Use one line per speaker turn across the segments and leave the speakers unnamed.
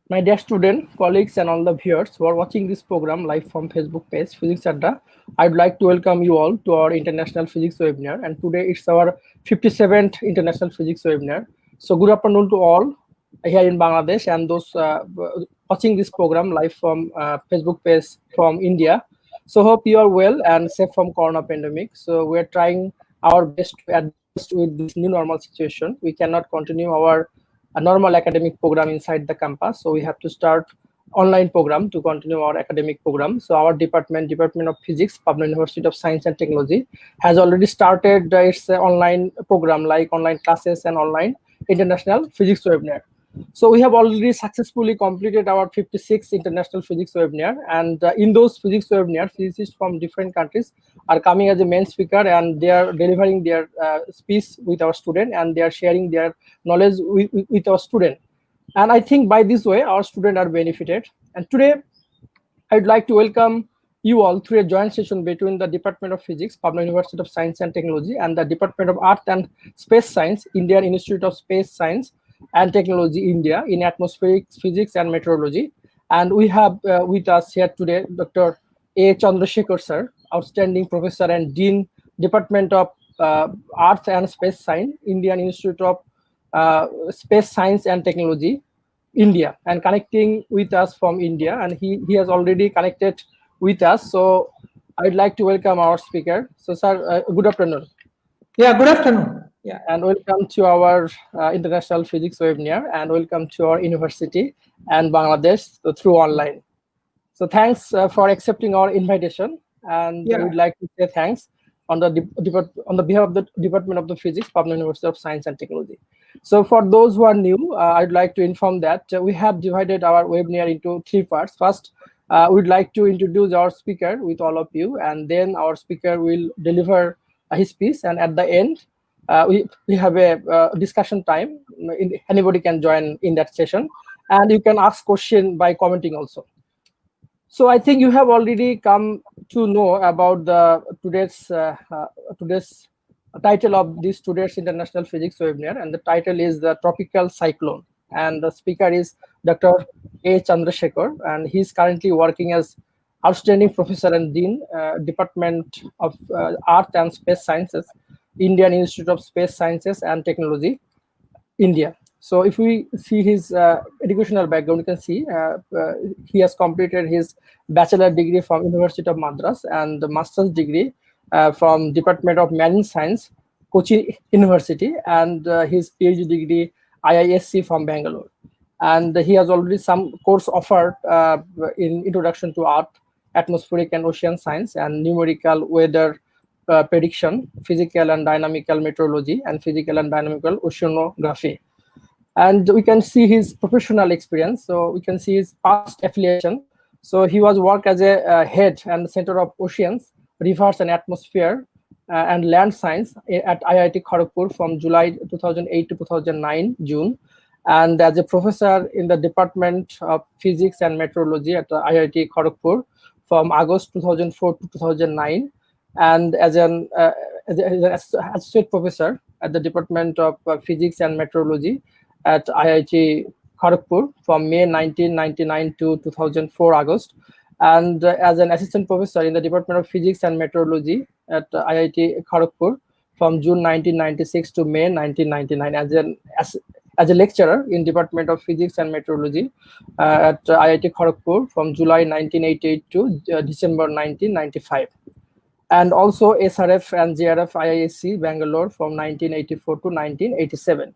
My dear student, colleagues, and all the viewers who are watching this program live from Facebook page Physics Adda, I'd like to welcome you all to our International Physics webinar. And today it's our 57th International Physics webinar. So good afternoon to all here in Bangladesh and those watching this program live from Facebook page from India. So hope you are well and safe from Corona pandemic. So we're trying our best to adjust with this new normal situation. We cannot continue our a normal academic program inside the campus, so we have to start online program to continue our academic program. So our department of Physics, Pabna University of Science and Technology, has already started its online program like online classes and online international physics webinar. So we have already successfully completed our 56th international physics webinar, and in those physics webinar, physicists from different countries are coming as a main speaker, and they are delivering their speech with our student, and they are sharing their knowledge with our student. And I think by this way, our students are benefited. And today, I'd like to welcome you all through a joint session between the Department of Physics, Pabna University of Science and Technology, and the Department of Earth and Space Science, Indian Institute of Space Science and Technology, India, in atmospheric physics and meteorology. And we have with us here today Dr. A. Chandrasekar, sir, outstanding professor and dean, Department of Earth and Space Science, Indian Institute of Space Science and Technology, India, and connecting with us from India. And he has already connected with us. So I'd like to welcome our speaker. So, sir, good afternoon.
Yeah, good afternoon. Yeah,
and welcome to our International Physics webinar, and welcome to our university and Bangladesh through online. So thanks for accepting our invitation, and we'd like to say thanks on the behalf of the Department of the Physics, Pabna University of Science and Technology. So for those who are new, I'd like to inform that we have divided our webinar into three parts. First, we'd like to introduce our speaker with all of you, and then our speaker will deliver his speech, and at the end, we have a discussion time. Anybody can join in that session, and you can ask question by commenting also. So I think you have already come to know about the today's title of this today's International Physics webinar, and the title is the Tropical Cyclone, and the speaker is Dr. A. Chandrasekar, and he's currently working as outstanding professor and dean, Department of Earth and Space Sciences, Indian Institute of Space Sciences and Technology, India. So if we see his educational background, you can see he has completed his bachelor degree from University of Madras and the master's degree from Department of Marine Science, Kochi University, and his PhD degree IISc from Bengaluru. And he has already some course offered in Introduction to Earth, Atmospheric and Ocean Science, and Numerical Weather Prediction, Physical and Dynamical Meteorology, and Physical and Dynamical Oceanography. And we can see his professional experience. So we can see his past affiliation. So he was worked as a head and center of oceans, rivers and atmosphere and land science at IIT Kharagpur from July 2008 to 2009, June. And as a professor in the Department of Physics and Meteorology at IIT Kharagpur from August 2004 to 2009. And as an associate professor at the Department of Physics and Meteorology at IIT Kharagpur from May 1999 to 2004 August, and as an assistant professor in the Department of Physics and Meteorology at IIT Kharagpur from June 1996 to May 1999, as a lecturer in Department of Physics and Meteorology at IIT Kharagpur from July 1988 to December 1995. And also SRF and JRF IISc Bangalore from 1984 to 1987.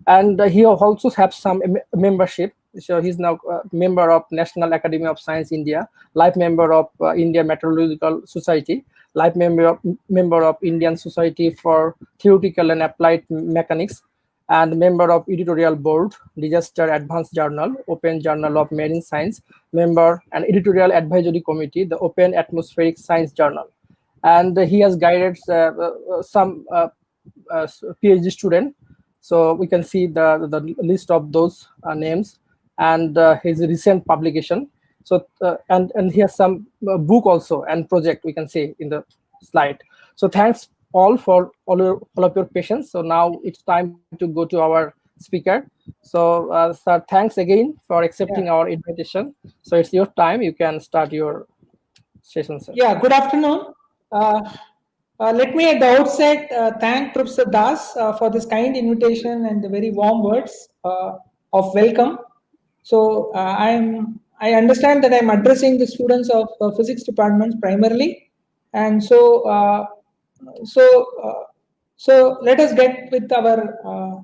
And he also has some membership. So he's now a member of National Academy of Science India, life member of India Meteorological Society, life member of Indian Society for Theoretical and Applied Mechanics, and member of editorial board, Disaster Advanced Journal, Open Journal of Marine Science, member and editorial advisory committee, the Open Atmospheric Science Journal. And he has guided some PhD students. So we can see the list of those names and his recent publication. So and he has some book also and project we can see in the slide. So thanks all for all of your patience. So now it's time to go to our speaker. So, sir, thanks again for accepting our invitation. So, it's your time. You can start your session, sir.
Yeah, good afternoon. Let me at the outset thank Professor Das for this kind invitation and the very warm words of welcome. So I understand that I'm addressing the students of physics departments primarily, and so let us get with our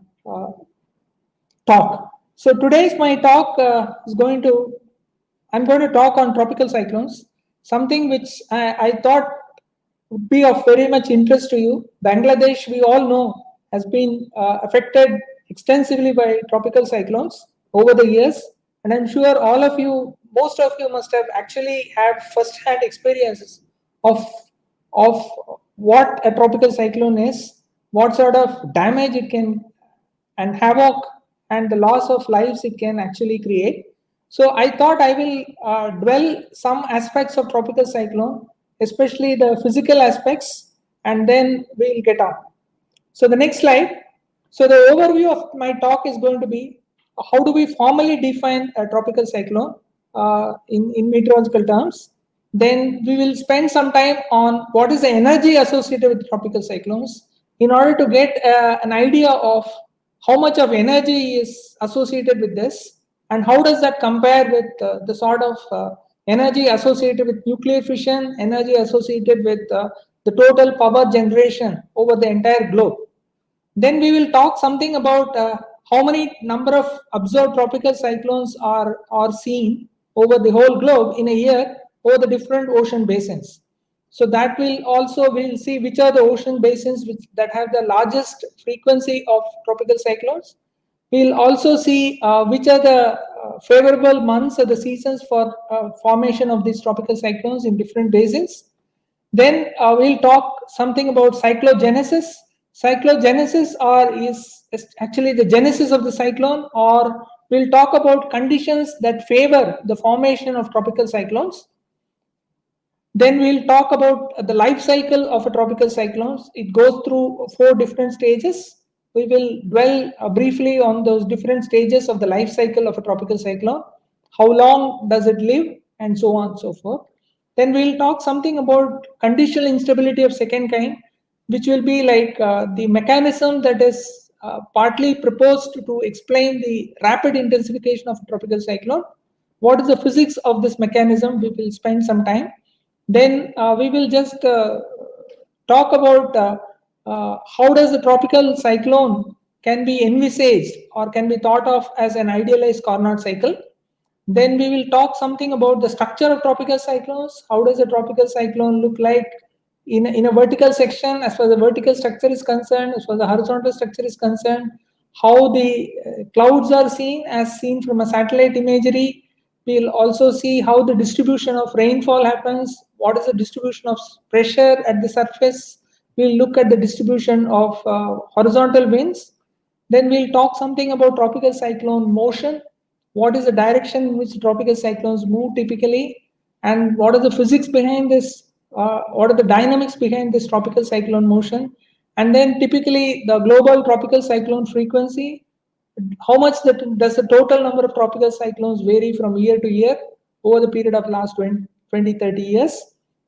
talk. So today's my talk I'm going to talk on tropical cyclones, something which I thought would be of very much interest to you. Bangladesh, we all know, has been affected extensively by tropical cyclones over the years, and I'm sure all of you, most of you, must have actually had first-hand experiences of what a tropical cyclone is, what sort of damage it can and havoc and the loss of lives it can actually create. So I thought I will dwell some aspects of tropical cyclone, especially the physical aspects, and then we'll get on. So the next slide. So the overview of my talk is going to be how do we formally define a tropical cyclone in meteorological terms. Then we will spend some time on what is the energy associated with tropical cyclones in order to get an idea of how much of energy is associated with this and how does that compare with the sort of energy associated with nuclear fission, energy associated with the total power generation over the entire globe. Then we will talk something about how many number of observed tropical cyclones are seen over the whole globe in a year over the different ocean basins. So that will also, we'll see which are the ocean basins that have the largest frequency of tropical cyclones. We'll also see which are the favorable months or the seasons for formation of these tropical cyclones in different basins. Then we'll talk something about cyclogenesis. Cyclogenesis is actually the genesis of the cyclone, or we'll talk about conditions that favor the formation of tropical cyclones. Then we'll talk about the life cycle of a tropical cyclone. It goes through 4 different stages. We will dwell briefly on those different stages of the life cycle of a tropical cyclone. How long does it live, and so on and so forth. Then we'll talk something about conditional instability of second kind, which will be like the mechanism that is partly proposed to explain the rapid intensification of a tropical cyclone. What is the physics of this mechanism? We will spend some time. Then we will just talk about how does the tropical cyclone can be envisaged or can be thought of as an idealized Carnot cycle. Then we will talk something about the structure of tropical cyclones. How does a tropical cyclone look like in a vertical section as far as the vertical structure is concerned, as far as the horizontal structure is concerned, how the clouds are seen as seen from a satellite imagery. We'll also see how the distribution of rainfall happens, what is the distribution of pressure at the surface. We'll look at the distribution of horizontal winds. Then we'll talk something about tropical cyclone motion. What is the direction in which tropical cyclones move typically, and what are the physics behind this, what are the dynamics behind this tropical cyclone motion. And then typically the global tropical cyclone frequency, how much does the total number of tropical cyclones vary from year to year over the period of last 20, 30 years.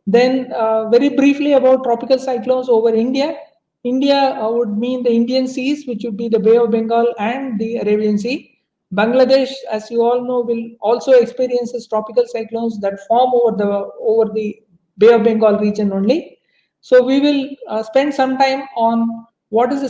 Then very briefly about tropical cyclones over India. India would mean the Indian seas, which would be the Bay of Bengal and the Arabian Sea. Bangladesh, as you all know, will also experience tropical cyclones that form over the Bay of Bengal region only. So we will spend some time on what is the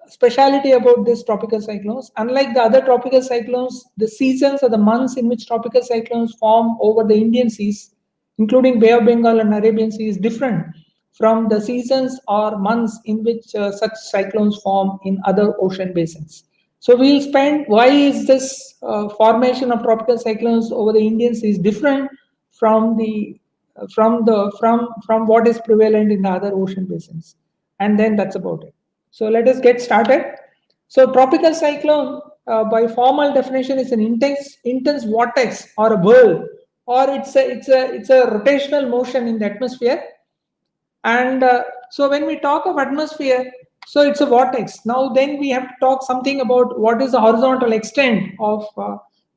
speciality about these tropical cyclones. Unlike the other tropical cyclones, the seasons or the months in which tropical cyclones form over the Indian seas, including Bay of Bengal and Arabian Sea, is different from the seasons or months in which such cyclones form in other ocean basins. So we'll spend why is this formation of tropical cyclones over the Indian Sea is different from what is prevalent in the other ocean basins, and then that's about it. So let us get started. So tropical cyclone, by formal definition, is an intense vortex or a whirl, or it's a rotational motion in the atmosphere. And so when we talk of atmosphere, So it's a vortex. Now then we have to talk something about what is the horizontal extent of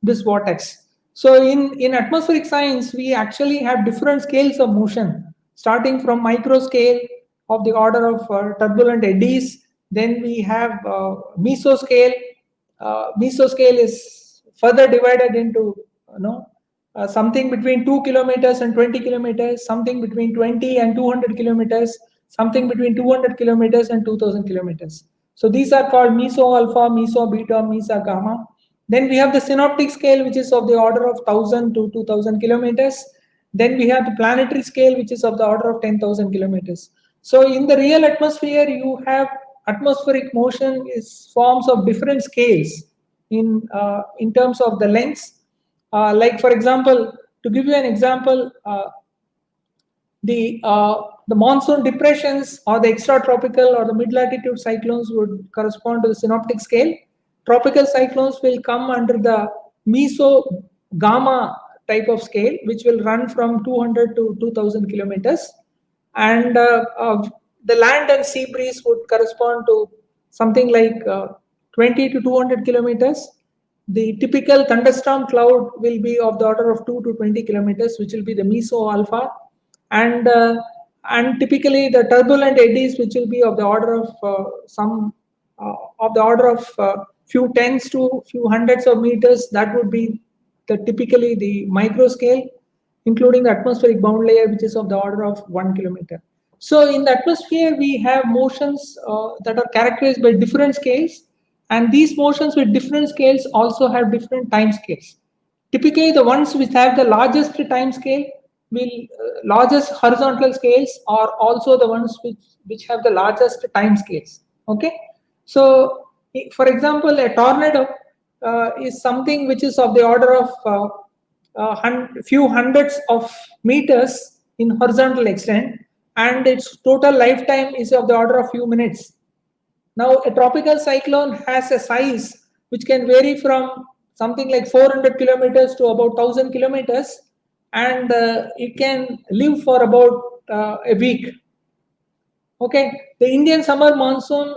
this vortex. So in atmospheric science, we actually have different scales of motion, starting from micro scale of the order of turbulent eddies. Then we have mesoscale. Mesoscale is further divided into something between 2 kilometers and 20 kilometers, something between 20 and 200 kilometers, something between 200 kilometers and 2000 kilometers. So these are called meso alpha, meso beta, meso gamma. Then we have the synoptic scale, which is of the order of 1000 to 2000 kilometers. Then we have the planetary scale, which is of the order of 10,000 kilometers. So in the real atmosphere, you have atmospheric motion is forms of different scales in terms of the lengths. Like for example, to give you an example, the monsoon depressions or the extratropical or the mid-latitude cyclones would correspond to the synoptic scale. Tropical cyclones will come under the meso gamma type of scale, which will run from 200 to 2000 kilometers. And the land and sea breeze would correspond to something like 20 to 200 kilometers. The typical thunderstorm cloud will be of the order of 2 to 20 kilometers, which will be the meso alpha. And typically the turbulent eddies, which will be of the order of few tens to few hundreds of meters, that would be typically the micro scale, including the atmospheric bound layer, which is of the order of 1 kilometer. So in the atmosphere, we have motions that are characterized by different scales, and these motions with different scales also have different time scales. Typically, the ones which have the largest time scale largest horizontal scales are also the ones which have the largest time scales. Okay, so for example, a tornado is something which is of the order of few hundreds of meters in horizontal extent, and its total lifetime is of the order of few minutes. Now, a tropical cyclone has a size which can vary from something like 400 kilometers to about 1000 kilometers, and it can live for about a week. Okay, the Indian summer monsoon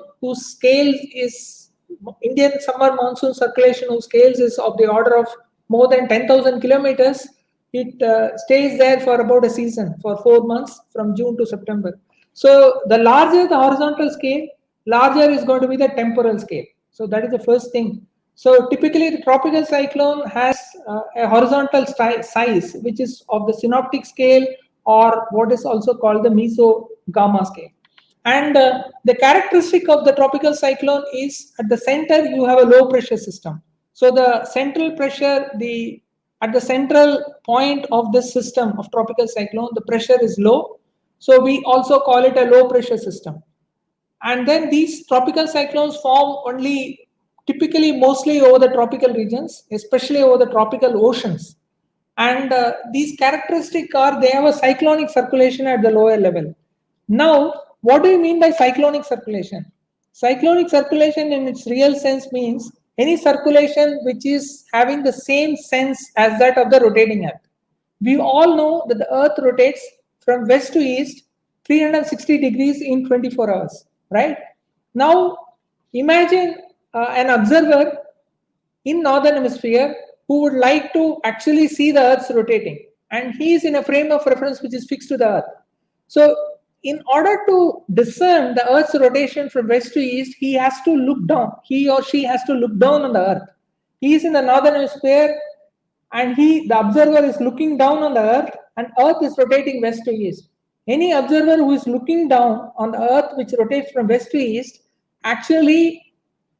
circulation whose scales is of the order of more than 10,000 kilometers. It stays there for about a season, for 4 months, from June to September. So the larger the horizontal scale, larger is going to be the temporal scale. So that is the first thing. So typically the tropical cyclone has a horizontal size, which is of the synoptic scale, or what is also called the meso gamma scale. And the characteristic of the tropical cyclone is at the center you have a low pressure system. So the central pressure, at the central point of this system of tropical cyclone, the pressure is low. So we also call it a low pressure system. And then these tropical cyclones form only typically mostly over the tropical regions, especially over the tropical oceans. And these characteristics are, they have a cyclonic circulation at the lower level. Now, what do you mean by cyclonic circulation? Cyclonic circulation in its real sense means any circulation which is having the same sense as that of the rotating Earth. We all know that the Earth rotates from west to east 360 degrees in 24 hours, right? Now, imagine an observer in northern hemisphere who would like to actually see the Earth's rotating, and he is in a frame of reference which is fixed to the Earth. So in order to discern the Earth's rotation from west to east, he has to look down. He or she has to look down on the Earth. He is in the northern hemisphere, and the observer is looking down on the Earth, and Earth is rotating west to east. Any observer who is looking down on the Earth, which rotates from west to east, actually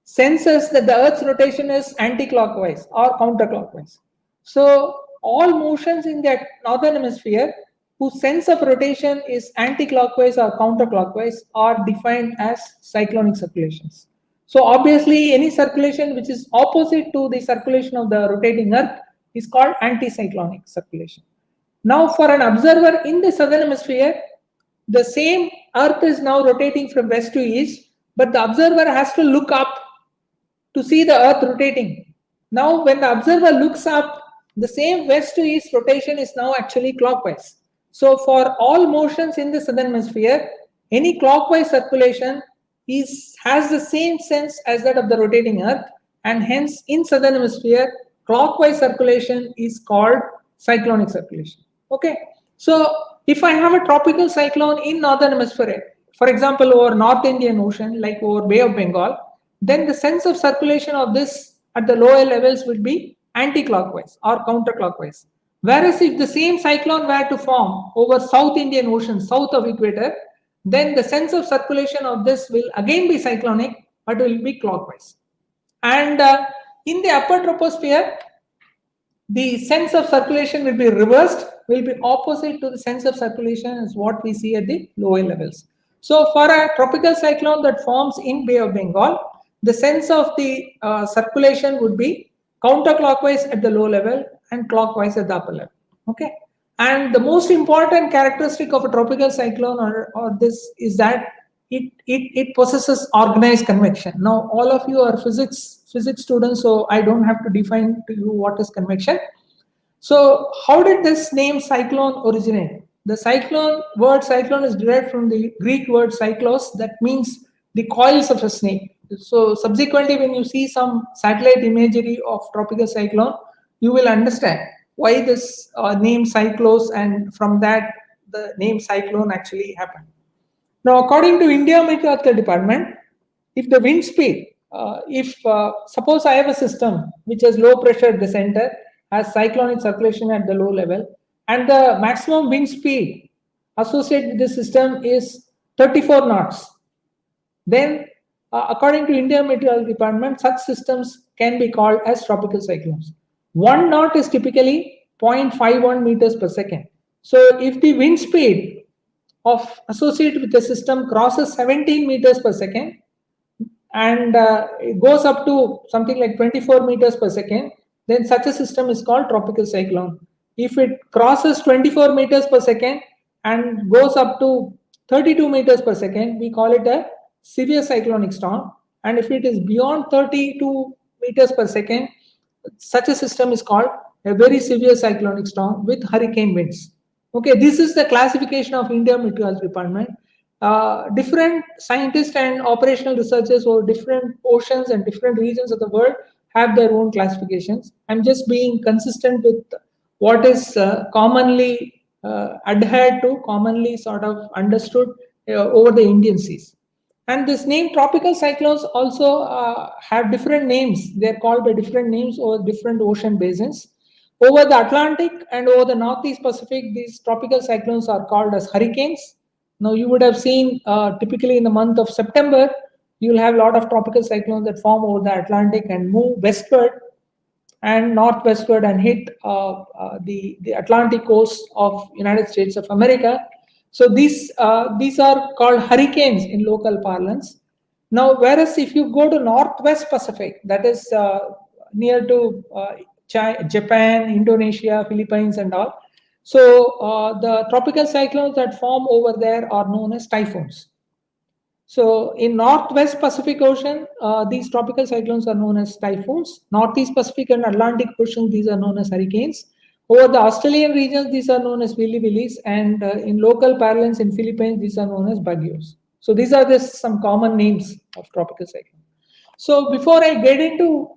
senses that the Earth's rotation is anti-clockwise or counterclockwise. So all motions in the northern hemisphere whose sense of rotation is anti-clockwise or counterclockwise are defined as cyclonic circulations. So obviously any circulation which is opposite to the circulation of the rotating Earth is called anticyclonic circulation. Now for an observer in the southern hemisphere, the same Earth is now rotating from west to east, but the observer has to look up to see the Earth rotating. Now when the observer looks up, the same west to east rotation is now actually clockwise. So for all motions in the southern hemisphere, any clockwise circulation has the same sense as that of the rotating Earth, and hence in southern hemisphere, clockwise circulation is called cyclonic circulation. Okay, so if I have a tropical cyclone in northern hemisphere, for example over North Indian Ocean, like over Bay of Bengal, then the sense of circulation of this at the lower levels will be anti-clockwise or counterclockwise. Whereas if the same cyclone were to form over South Indian Ocean, south of equator, then the sense of circulation of this will again be cyclonic, but will be clockwise. And in the upper troposphere, the sense of circulation will be reversed, will be opposite to the sense of circulation as what we see at the lower levels. So for a tropical cyclone that forms in Bay of Bengal, the sense of the circulation would be counterclockwise at the low level and clockwise at the upper level. Okay, and the most important characteristic of a tropical cyclone or this is that it possesses organized convection. Now all of you are physics students, so I don't have to define to you what is convection. So how did this name cyclone originate? The word cyclone is derived from the Greek word cyclos, that means the coils of a snake. So subsequently, when you see some satellite imagery of tropical cyclone, you will understand why this name cyclos, and from that the name cyclone actually happened. Now, according to India Meteorological Department, if the wind speed, suppose I have a system which has low pressure at the center, has cyclonic circulation at the low level, and the maximum wind speed associated with this system is 34 knots, then according to India Meteorological Department, such systems can be called as tropical cyclones. 1 knot is typically 0.51 meters per second. So if the wind speed associated with the system crosses 17 meters per second and it goes up to something like 24 meters per second, then such a system is called tropical cyclone. If it crosses 24 meters per second and goes up to 32 meters per second, we call it a severe cyclonic storm. And if it is beyond 32 meters per second, such a system is called a very severe cyclonic storm with hurricane winds. Okay, this is the classification of India Meteorological Department. Different scientists and operational researchers over different oceans and different regions of the world have their own classifications. I'm just being consistent with what is commonly adhered to, commonly sort of understood over the Indian seas. And this name tropical cyclones also have different names. They're called by different names over different ocean basins. Over the Atlantic and over the Northeast Pacific, these tropical cyclones are called as hurricanes. Now you would have seen typically in the month of September, you'll have a lot of tropical cyclones that form over the Atlantic and move westward and northwestward and hit the Atlantic coast of United States of America. So these are called hurricanes in local parlance. Now, whereas if you go to Northwest Pacific, that is near to Japan, Indonesia, Philippines and all, so the tropical cyclones that form over there are known as typhoons. So in Northwest Pacific Ocean, these tropical cyclones are known as typhoons. Northeast Pacific and Atlantic Ocean, these are known as hurricanes. Over the Australian regions, these are known as willy-willies, and in local parlance in Philippines, these are known as bagyos. So these are just some common names of tropical cyclone. So before I get into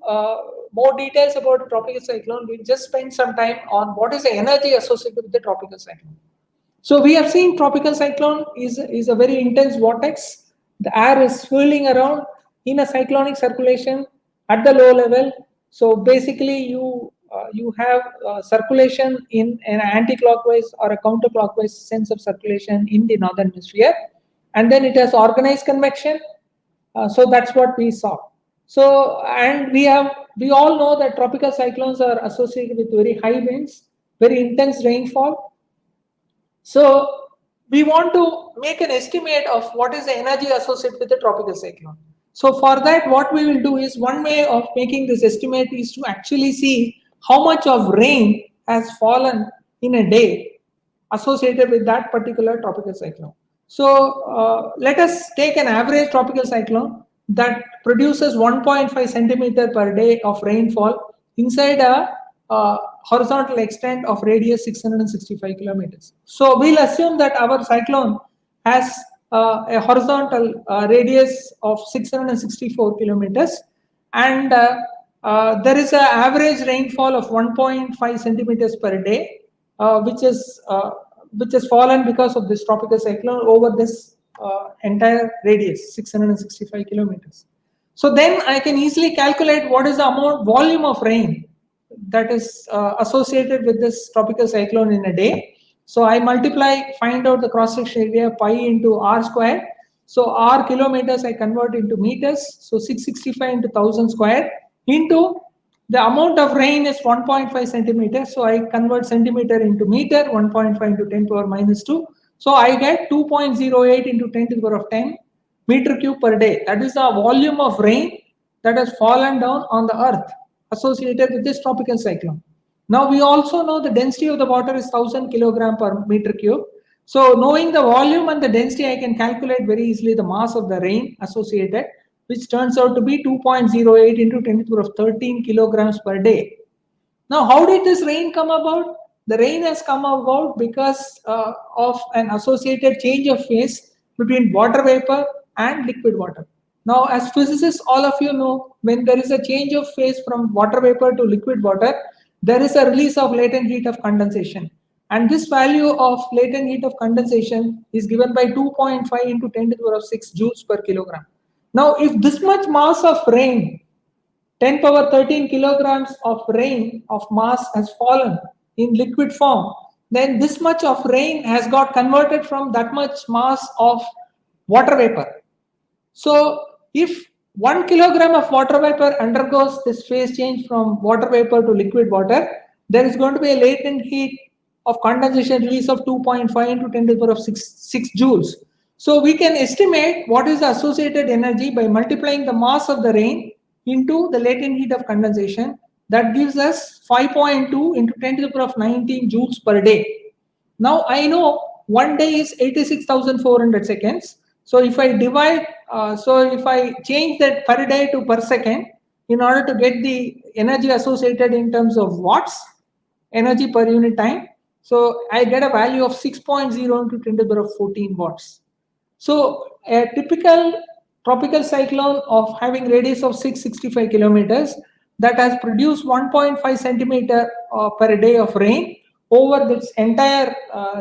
more details about tropical cyclone, we just spend some time on what is the energy associated with the tropical cyclone. So we have seen tropical cyclone is a very intense vortex. The air is swirling around in a cyclonic circulation at the low level. So basically you have circulation in an anti-clockwise or a counterclockwise sense of circulation in the northern hemisphere, and then it has organized convection. So that's what we saw. So, and we all know that tropical cyclones are associated with very high winds, very intense rainfall. So we want to make an estimate of what is the energy associated with the tropical cyclone. So for that, what we will do is, one way of making this estimate is to actually see how much of rain has fallen in a day associated with that particular tropical cyclone. So let us take an average tropical cyclone that produces 1.5 centimeter per day of rainfall inside a horizontal extent of radius 665 kilometers. So we'll assume that our cyclone has a horizontal radius of 664 kilometers, and there is an average rainfall of 1.5 centimeters per day, which has fallen because of this tropical cyclone over this entire radius, 665 kilometers. So then I can easily calculate what is the volume of rain that is associated with this tropical cyclone in a day. So I find out the cross-section area pi into r square. So r kilometers I convert into meters. So 665 into 1000 square into the amount of rain is 1.5 centimeters. So I convert centimeter into meter, 1.5 into 10 to the power minus 2. So I get 2.08 into 10 to the power of 10 meter cube per day. That is the volume of rain that has fallen down on the earth associated with this tropical cyclone. Now we also know the density of the water is 1000 kilogram per meter cube. So knowing the volume and the density, I can calculate very easily the mass of the rain associated, which turns out to be 2.08 into 10 to the power of 13 kilograms per day. Now, how did this rain come about? The rain has come about because of an associated change of phase between water vapor and liquid water. Now, as physicists, all of you know, when there is a change of phase from water vapor to liquid water, there is a release of latent heat of condensation. And this value of latent heat of condensation is given by 2.5 into 10 to the power of 6 joules per kilogram. Now, if this much mass of rain, 10 power 13 kilograms of rain of mass has fallen in liquid form, then this much of rain has got converted from that much mass of water vapor. So if 1 kilogram of water vapor undergoes this phase change from water vapor to liquid water, there is going to be a latent heat of condensation release of 2.5 into 10 to the power of 6 joules. So we can estimate what is the associated energy by multiplying the mass of the rain into the latent heat of condensation. That gives us 5.2 into 10 to the power of 19 joules per day. Now I know one day is 86,400 seconds. So if I divide, if I change that per day to per second, in order to get the energy associated in terms of watts, energy per unit time, so I get a value of 6.0 into 10 to the power of 14 watts. So a typical tropical cyclone of having radius of 665 kilometers that has produced 1.5 centimeter per day of rain over this entire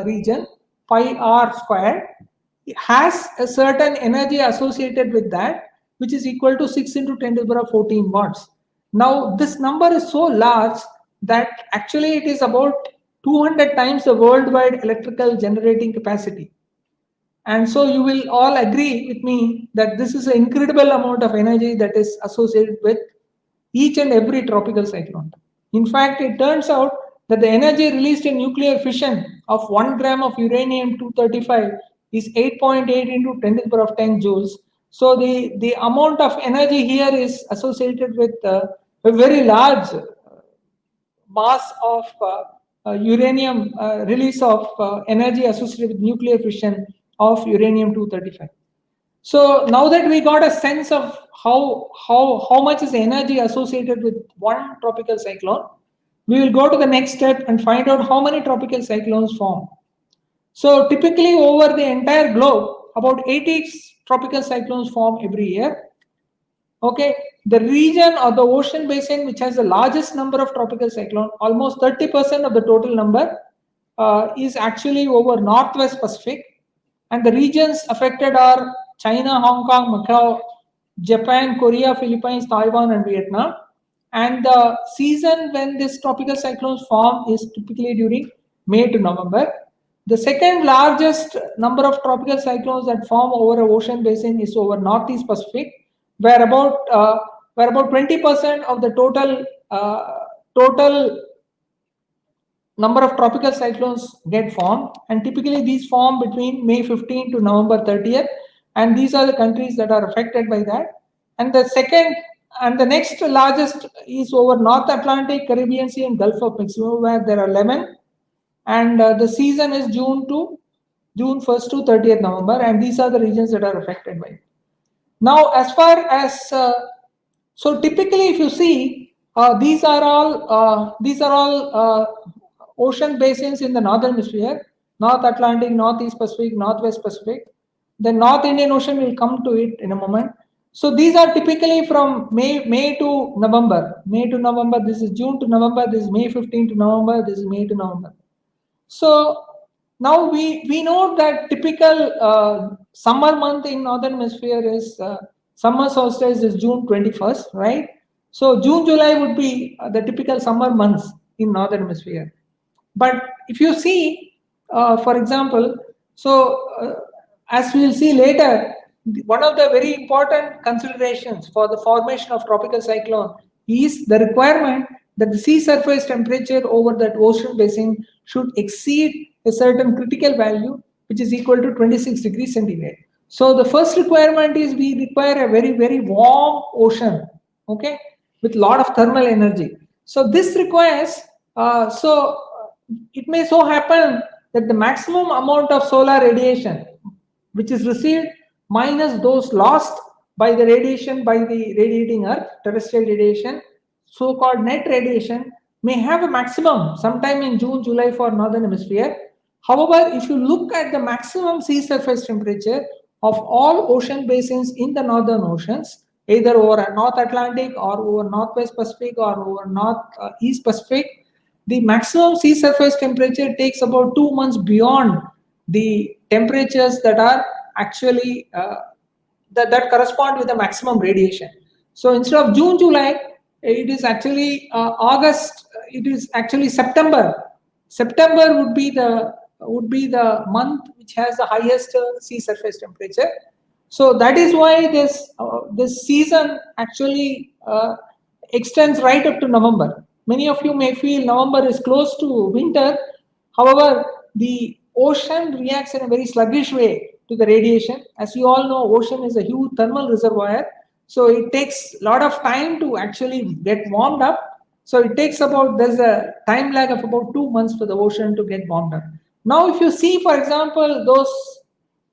region, pi r square, has a certain energy associated with that, which is equal to 6 into 10 to the power of 14 watts. Now this number is so large that actually it is about 200 times the worldwide electrical generating capacity. And so you will all agree with me that this is an incredible amount of energy that is associated with each and every tropical cyclone. In fact, it turns out that the energy released in nuclear fission of 1 gram of uranium-235 is 8.8 into 10 to the power of 10 joules. So the amount of energy here is associated with a very large mass of uranium release of energy associated with nuclear fission of uranium-235. So now that we got a sense of how much is the energy associated with one tropical cyclone, we will go to the next step and find out how many tropical cyclones form. So typically over the entire globe, about 80 tropical cyclones form every year. Okay, the region or the ocean basin which has the largest number of tropical cyclones, almost 30% of the total number, is actually over Northwest Pacific, and the regions affected are China, Hong Kong, Macau, Japan, Korea, Philippines, Taiwan, and Vietnam. And the season when this tropical cyclones form is typically during May to November. The second largest number of tropical cyclones that form over an ocean basin is over Northeast Pacific, where about 20% of the total number of tropical cyclones get formed, and typically these form between May 15 to November 30th, and these are the countries that are affected by that. And the next largest is over North Atlantic, Caribbean Sea, and Gulf of Mexico, where there are 11, and the season is June 1st to 30th November, and these are the regions that are affected by it. Now, as far as so typically, if you see, these are all ocean basins in the northern hemisphere: North Atlantic, Northeast Pacific, Northwest Pacific. The North Indian Ocean, will come to it in a moment. So these are typically from May to November. May to November, this is June to November, this is May 15 to November, this is May to November. So now we know that typical summer month in Northern Hemisphere is summer solstice is June 21st, right? So June, July would be the typical summer months in Northern Hemisphere. But if you see, for example, so as we will see later, one of the very important considerations for the formation of tropical cyclone is the requirement that the sea surface temperature over that ocean basin should exceed a certain critical value, which is equal to 26 degrees centigrade. So the first requirement is we require a very, very warm ocean, okay, with a lot of thermal energy. So this requires, it may so happen that the maximum amount of solar radiation which is received minus those lost by the radiation by the radiating earth, terrestrial radiation, so-called net radiation, may have a maximum sometime in June, July for Northern Hemisphere. However, if you look at the maximum sea surface temperature of all ocean basins in the northern oceans, either over North Atlantic or over Northwest Pacific or over Northeast Pacific, the maximum sea surface temperature takes about 2 months beyond the temperatures that are actually that correspond with the maximum radiation. So instead of June, July, it is actually August. It is actually September. September would be the month which has the highest sea surface temperature. So that is why this season actually extends right up to November. Many of you may feel November is close to winter. However, the ocean reacts in a very sluggish way to the radiation. As you all know, ocean is a huge thermal reservoir. So it takes a lot of time to actually get warmed up. So it takes there's a time lag of about 2 months for the ocean to get warmed up. Now, if you see, for example,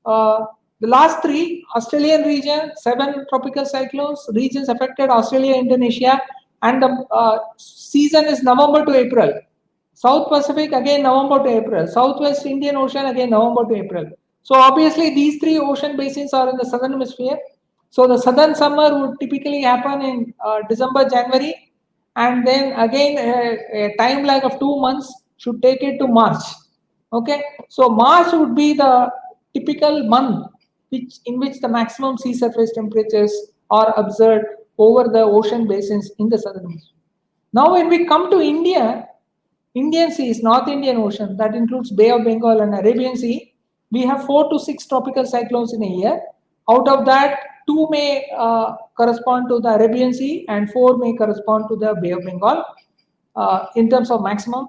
the last three, Australian region, 7 tropical cyclones, regions affected Australia, Indonesia, and the season is November to April. South Pacific, again November to April. Southwest Indian Ocean, again November to April. So obviously these 3 ocean basins are in the southern hemisphere. So the southern summer would typically happen in December, January, and then again a time lag of 2 months should take it to March. Okay, so March would be the typical month in which the maximum sea surface temperatures are observed over the ocean basins in the southern hemisphere. Now when we come to India, Indian Seas, North Indian Ocean, that includes Bay of Bengal and Arabian Sea, we have 4 to 6 tropical cyclones in a year. Out of that, 2 may correspond to the Arabian Sea and 4 may correspond to the Bay of Bengal in terms of maximum.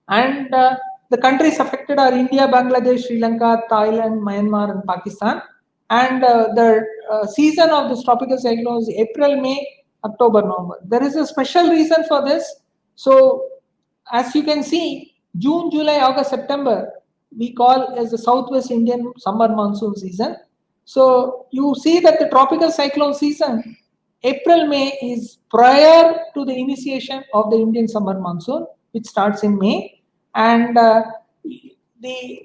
And the countries affected are India, Bangladesh, Sri Lanka, Thailand, Myanmar, and Pakistan. And the season of this tropical cyclone is April, May, October, November. There is a special reason for this. So, as you can see, June, July, August, September, we call as the Southwest Indian summer monsoon season. So, you see that the tropical cyclone season, April, May is prior to the initiation of the Indian summer monsoon, which starts in May. And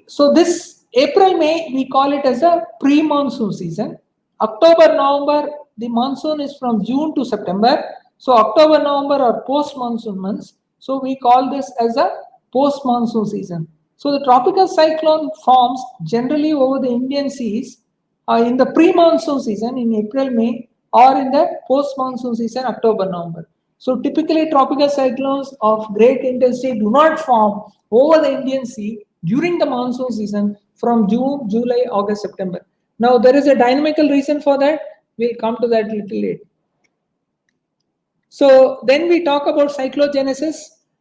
so this April, May, we call it as a pre-monsoon season. October, November, the monsoon is from June to September. So October, November are post-monsoon months. So we call this as a post-monsoon season. So the tropical cyclone forms generally over the Indian seas in the pre-monsoon season in April, May, or in the post-monsoon season, October, November. So typically tropical cyclones of great intensity do not form over the Indian Sea during the monsoon season from June, July, August, September. Now there is a dynamical reason for that. We'll come to that a little later. So then we talk about cyclogenesis,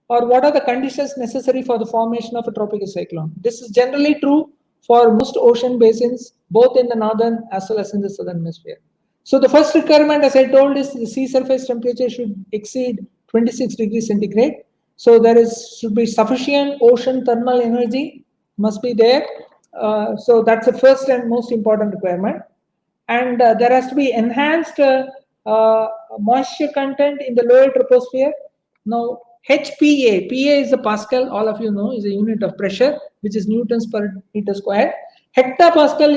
or what are the conditions necessary for the formation of a tropical cyclone. This is generally true for most ocean basins, both in the northern as well as in the southern hemisphere. So the first requirement, as I told, is the sea surface temperature should exceed 26 degrees centigrade. So there should be sufficient ocean thermal energy must be there. So that's the first and most important requirement. And there has to be enhanced moisture content in the lower troposphere. Now HPA, PA is the Pascal, all of you know, is a unit of pressure, which is newtons per meter square. hectopascal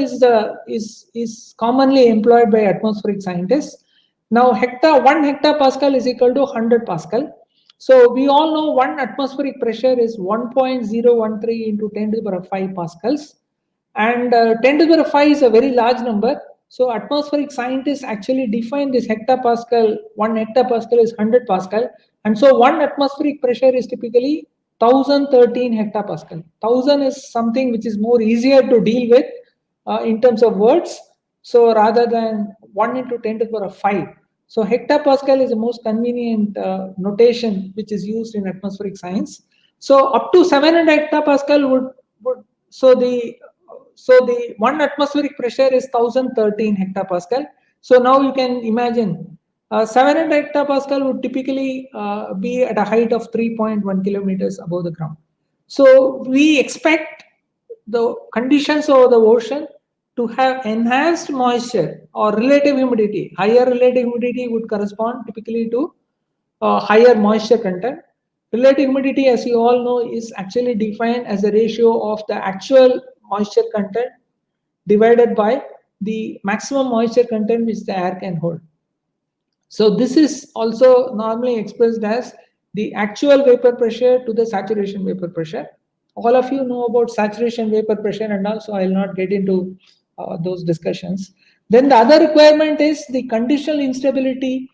is commonly employed by atmospheric scientists. Now, 1 hectopascal is equal to 100 Pascal. So we all know 1 atmospheric pressure is 1.013 into 10 to the power 5 pascals, and 10 to the power 5 is a very large number. So atmospheric scientists actually define this hectopascal. 1 hectopascal is 100 Pascal, and so 1 atmospheric pressure is typically 1013 hectopascal. 1000 is something which is more easier to deal with in terms of words. So rather than 1 into 10 to the power 5. So hectopascal is the most convenient notation which is used in atmospheric science. So up to 700 hectopascal would so the 1 atmospheric pressure is 1013 hectopascal. So now you can imagine 700 hectopascal would typically be at a height of 3.1 kilometers above the ground. So we expect the conditions over the ocean to have enhanced moisture or relative humidity. Higher relative humidity would correspond typically to higher moisture content. Relative humidity, as you all know, is actually defined as a ratio of the actual moisture content divided by the maximum moisture content which the air can hold. So this is also normally expressed as the actual vapor pressure to the saturation vapor pressure. All of you know about saturation vapor pressure and all, so I will not get into those discussions. Then the other requirement is the conditional instability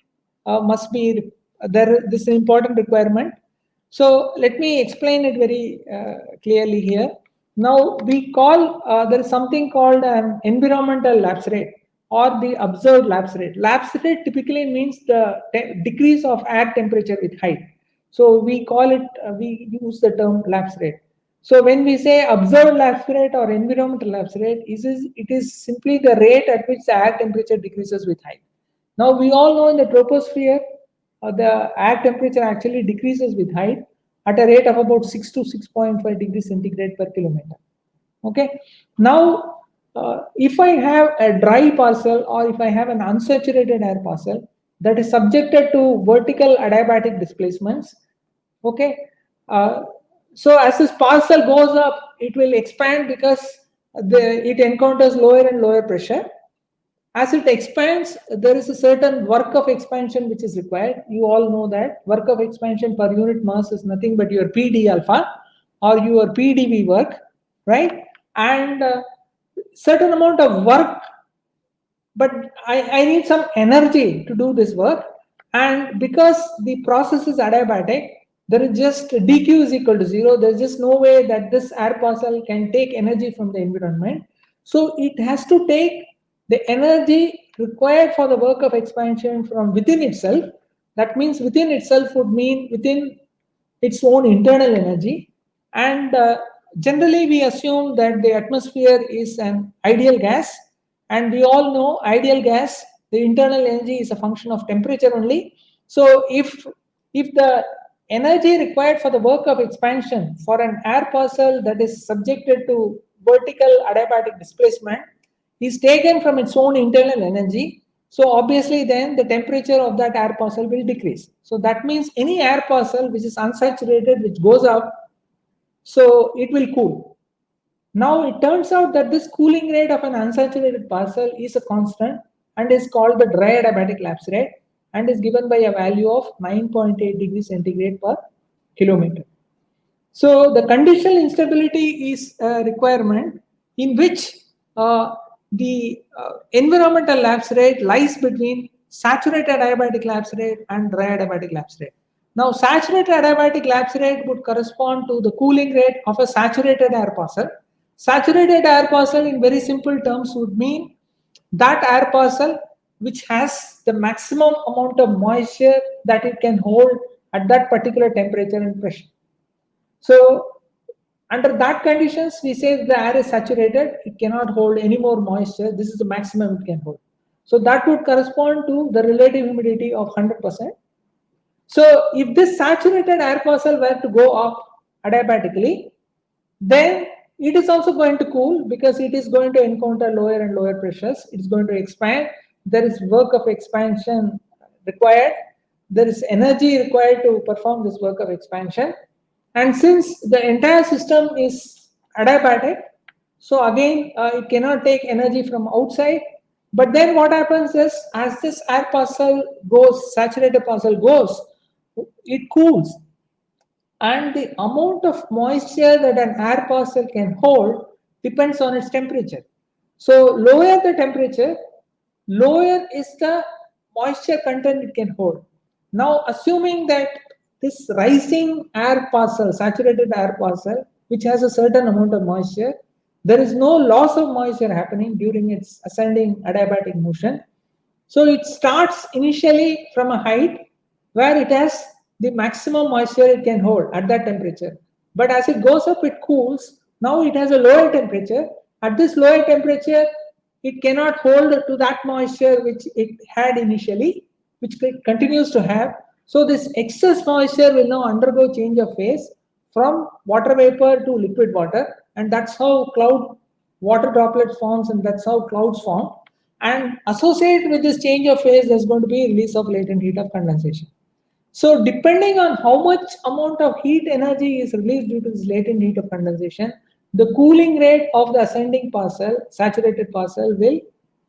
must be there. This is an important requirement. So let me explain it very clearly here. Now we call there is something called an environmental lapse rate or the observed lapse rate. Lapse rate typically means the decrease of air temperature with height. So we call it, we use the term lapse rate. So when we say observed lapse rate or environmental lapse rate, it is simply the rate at which the air temperature decreases with height. Now we all know in the troposphere, the air temperature actually decreases with height at a rate of about 6 to 6.5 degrees centigrade per kilometer. Okay. Now, if I have a dry parcel or if I have an unsaturated air parcel that is subjected to vertical adiabatic displacements, okay. So as this parcel goes up, it will expand because it encounters lower and lower pressure. As it expands, there is a certain work of expansion which is required. You all know that work of expansion per unit mass is nothing but your PD alpha or your PdV work, right? And certain amount of work, but I need some energy to do this work. And because the process is adiabatic, there is just dq is equal to 0. There's just no way that this air parcel can take energy from the environment. So it has to take the energy required for the work of expansion from within itself. That means within itself would mean within its own internal energy. And generally we assume that the atmosphere is an ideal gas. And we all know ideal gas, the internal energy is a function of temperature only. So if the energy required for the work of expansion for an air parcel that is subjected to vertical adiabatic displacement is taken from its own internal energy, so obviously then the temperature of that air parcel will decrease. So that means any air parcel which is unsaturated, which goes up, so it will cool. Now it turns out that this cooling rate of an unsaturated parcel is a constant and is called the dry adiabatic lapse rate and is given by a value of 9.8 degrees centigrade per kilometer. So the conditional instability is a requirement in which the environmental lapse rate lies between saturated adiabatic lapse rate and dry adiabatic lapse rate. Now, saturated adiabatic lapse rate would correspond to the cooling rate of a saturated air parcel. Saturated air parcel in very simple terms would mean that air parcel which has the maximum amount of moisture that it can hold at that particular temperature and pressure. So under that conditions, we say the air is saturated, it cannot hold any more moisture. This is the maximum it can hold. So that would correspond to the relative humidity of 100%. So if this saturated air parcel were to go up adiabatically, then it is also going to cool because it is going to encounter lower and lower pressures. It is going to expand. There is work of expansion required. There is energy required to perform this work of expansion. And since the entire system is adiabatic, So again, it cannot take energy from outside. But then what happens is, as this air parcel goes, saturated parcel goes, it cools. And the amount of moisture that an air parcel can hold depends on its temperature. So lower the temperature, lower is the moisture content it can hold. Now, assuming that this rising air parcel, saturated air parcel, which has a certain amount of moisture, there is no loss of moisture happening during its ascending adiabatic motion. So it starts initially from a height where it has the maximum moisture it can hold at that temperature. But as it goes up, it cools. Now it has a lower temperature. At this lower temperature, it cannot hold to that moisture which it had initially, which it continues to have. So this excess moisture will now undergo change of phase from water vapor to liquid water, and that's how cloud water droplets forms, and that's how clouds form. And associated with this change of phase, there's going to be release of latent heat of condensation. So depending on how much amount of heat energy is released due to this latent heat of condensation, the cooling rate of the ascending parcel, saturated parcel, will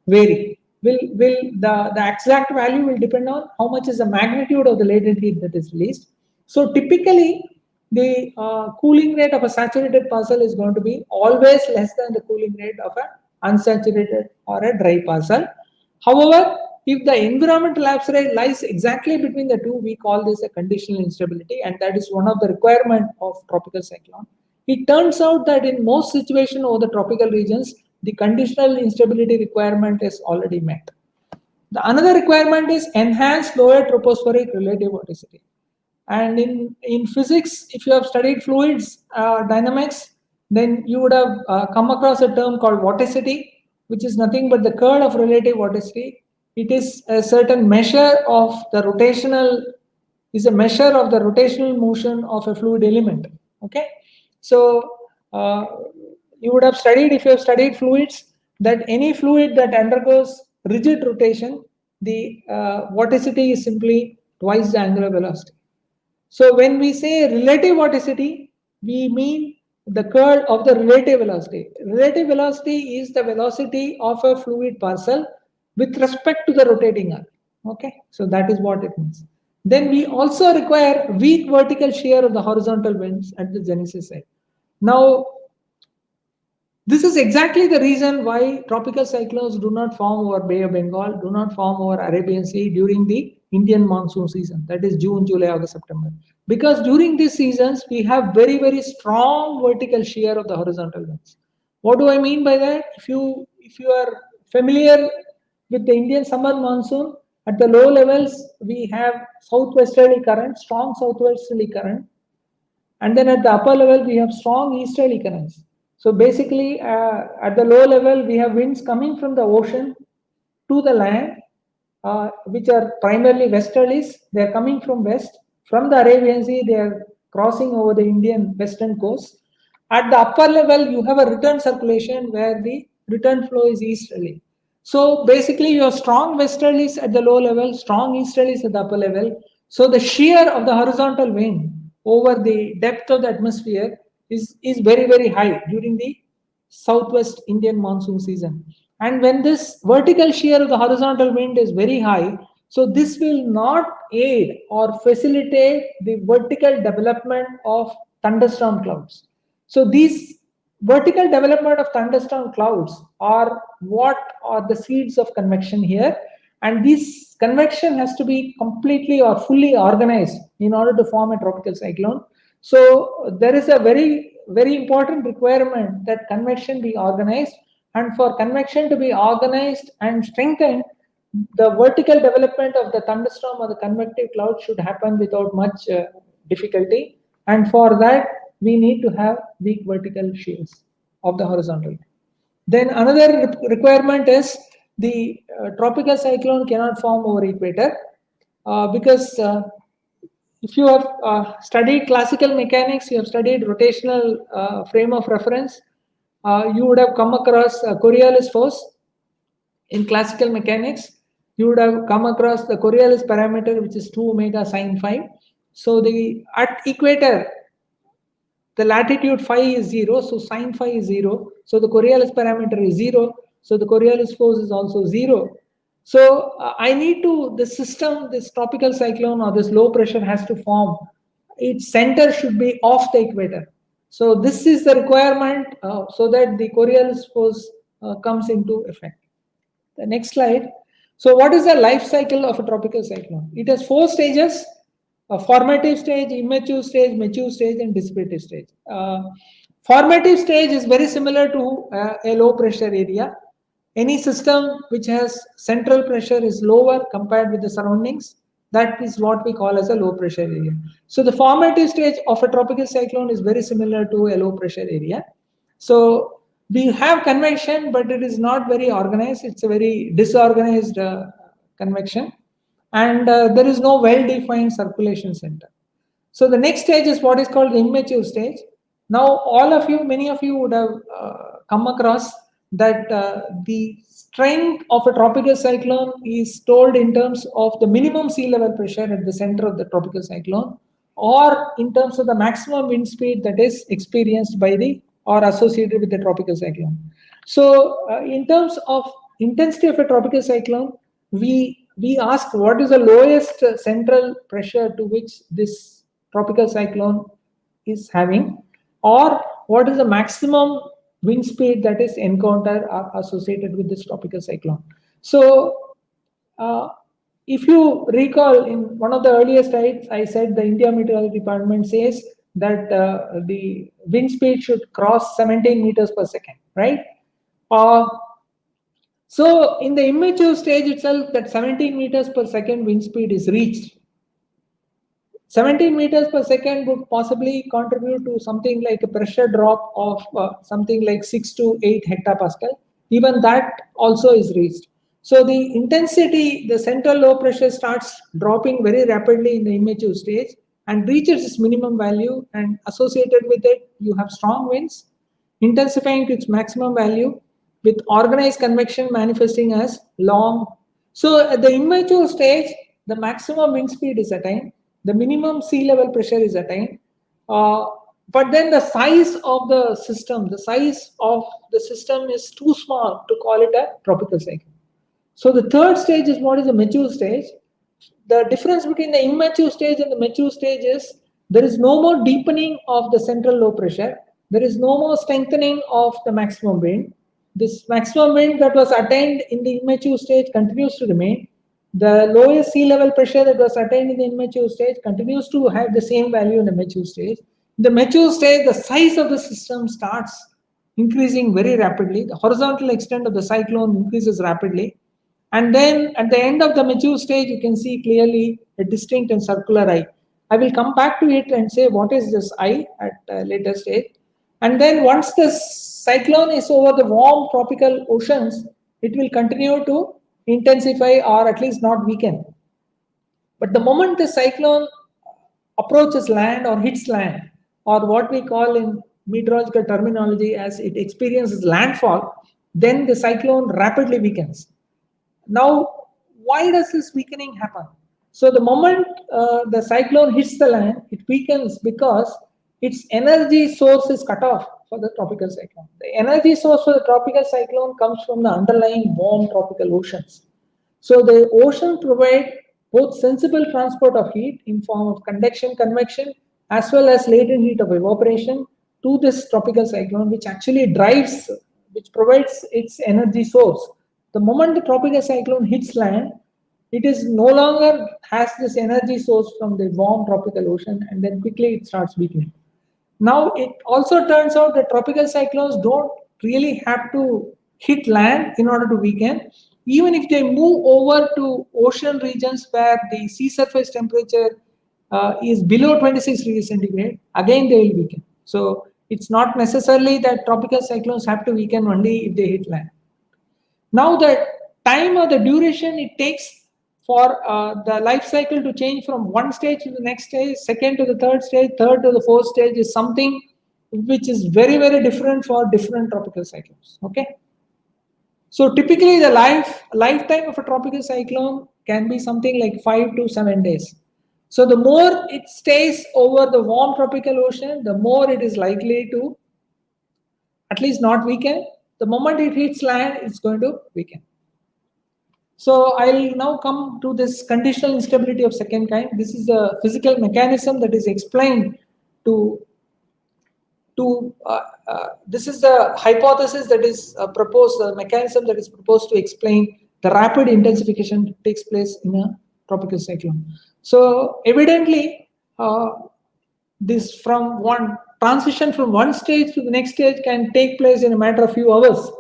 vary. The exact value will depend on how much is the magnitude of the latent heat that is released. So typically, the cooling rate of a saturated parcel is going to be always less than the cooling rate of an unsaturated or a dry parcel. However, if the environmental lapse rate lies exactly between the two, we call this a conditional instability, and that is one of the requirements of tropical cyclone. It turns out that in most situations over the tropical regions, the conditional instability requirement is already met. The another requirement is enhanced lower tropospheric relative vorticity. And in physics, if you have studied fluids dynamics, then you would have come across a term called vorticity, which is nothing but the curl of relative vorticity. It is a certain measure of the rotational, motion of a fluid element. Okay, so you would have studied, if you have studied fluids, that any fluid that undergoes rigid rotation, the vorticity is simply twice the angular velocity. So when we say relative vorticity, we mean the curl of the relative velocity. Relative velocity is the velocity of a fluid parcel with respect to the rotating arc. Okay, so that is what it means. Then we also require weak vertical shear of the horizontal winds at the genesis side. Now, this is exactly the reason why tropical cyclones do not form over Bay of Bengal, do not form over Arabian Sea during the Indian monsoon season, that is June, July, August, September. Because during these seasons, we have very, very strong vertical shear of the horizontal winds. What do I mean by that? If you are familiar with the Indian summer monsoon, at the low levels, we have southwesterly current, strong southwesterly current. And then at the upper level, we have strong easterly currents. So basically, at the low level, we have winds coming from the ocean to the land, which are primarily westerlies. They are coming from west. From the Arabian Sea, they are crossing over the Indian western coast. At the upper level, you have a return circulation where the return flow is easterly. So basically, you have strong westerlies at the low level, strong easterlies at the upper level. So the shear of the horizontal wind over the depth of the atmosphere is very, very high during the southwest Indian monsoon season. And when this vertical shear of the horizontal wind is very high, so this will not aid or facilitate the vertical development of thunderstorm clouds. So these vertical development of thunderstorm clouds are what are the seeds of convection here. And this convection has to be completely or fully organized in order to form a tropical cyclone. So there is a very, very important requirement that convection be organized. And for convection to be organized and strengthened, the vertical development of the thunderstorm or the convective cloud should happen without much difficulty. And for that, we need to have weak vertical shears of the horizontal. Then another requirement is the tropical cyclone cannot form over equator because if you have studied classical mechanics, you have studied rotational frame of reference, you would have come across Coriolis Force. In classical mechanics, you would have come across the Coriolis parameter, which is 2 omega sine phi. So the at equator, the latitude phi is 0, so sine phi is 0. So the Coriolis parameter is 0. So the Coriolis force is also 0. So I need to, the system, this tropical cyclone or this low pressure has to form. Its center should be off the equator. So this is the requirement so that the Coriolis force comes into effect. The next slide. So what is the life cycle of a tropical cyclone? It has 4 stages: a formative stage, immature stage, mature stage, and dissipative stage. Formative stage is very similar to a low pressure area. Any system which has central pressure is lower compared with the surroundings. That is what we call as a low pressure area. So the formative stage of a tropical cyclone is very similar to a low pressure area. So we have convection, but it is not very organized. It's a very disorganized convection, and there is no well-defined circulation center. So the next stage is what is called the immature stage. Now, all of you, many of you would have come across that the strength of a tropical cyclone is told in terms of the minimum sea level pressure at the center of the tropical cyclone, or in terms of the maximum wind speed that is experienced by the or associated with the tropical cyclone. So in terms of intensity of a tropical cyclone, we ask what is the lowest central pressure to which this tropical cyclone is having, or what is the maximum wind speed that is encountered or associated with this tropical cyclone. So if you recall, in one of the earlier slides, I said the India Meteorology Department says that the wind speed should cross 17 meters per second, right? So in the immature stage itself, that 17 meters per second wind speed is reached. 17 meters per second would possibly contribute to something like a pressure drop of something like 6 to 8 hectopascal. Even that also is reached. So the intensity, the central low pressure starts dropping very rapidly in the immature stage and reaches its minimum value, and associated with it, you have strong winds, intensifying to its maximum value with organized convection manifesting as long. So at the immature stage, the maximum wind speed is attained, the minimum sea level pressure is attained, but then the size of the system is too small to call it a tropical cyclone. So the third stage is what is the mature stage. The difference between the immature stage and the mature stage is there is no more deepening of the central low pressure. There is no more strengthening of the maximum wind. This maximum wind that was attained in the immature stage continues to remain. The lowest sea level pressure that was attained in the immature stage continues to have the same value in the mature stage. In the mature stage, the size of the system starts increasing very rapidly. The horizontal extent of the cyclone increases rapidly. And then at the end of the mature stage, you can see clearly a distinct and circular eye. I will come back to it and say what is this eye at a later stage. And then once the cyclone is over the warm tropical oceans, it will continue to intensify or at least not weaken. But the moment the cyclone approaches land or hits land, or what we call in meteorological terminology as it experiences landfall, then the cyclone rapidly weakens. Now, why does this weakening happen? So the moment the cyclone hits the land, it weakens because its energy source is cut off for the tropical cyclone. The energy source for the tropical cyclone comes from the underlying warm tropical oceans. So the ocean provides both sensible transport of heat in form of convection, convection, as well as latent heat of evaporation to this tropical cyclone, which actually drives, which provides its energy source. The moment the tropical cyclone hits land, it is no longer has this energy source from the warm tropical ocean, and then quickly it starts weakening. Now, it also turns out that tropical cyclones don't really have to hit land in order to weaken. Even if they move over to ocean regions where the sea surface temperature is below 26 degrees centigrade, again they will weaken. So it's not necessarily that tropical cyclones have to weaken only if they hit land. Now the time or the duration it takes for the life cycle to change from one stage to the next stage, second to the third stage, third to the fourth stage is something which is very, very different for different tropical cyclones. Okay. So typically the lifetime of a tropical cyclone can be something like 5 to 7 days. So the more it stays over the warm tropical ocean, the more it is likely to at least not weaken. The moment it hits land, it's going to weaken. So I'll now come to this conditional instability of second kind. This is a physical mechanism that is explained this is the hypothesis that is proposed, the mechanism that is proposed to explain the rapid intensification that takes place in a tropical cyclone. So evidently, this from one transition from one stage to the next stage can take place in a matter of few hours.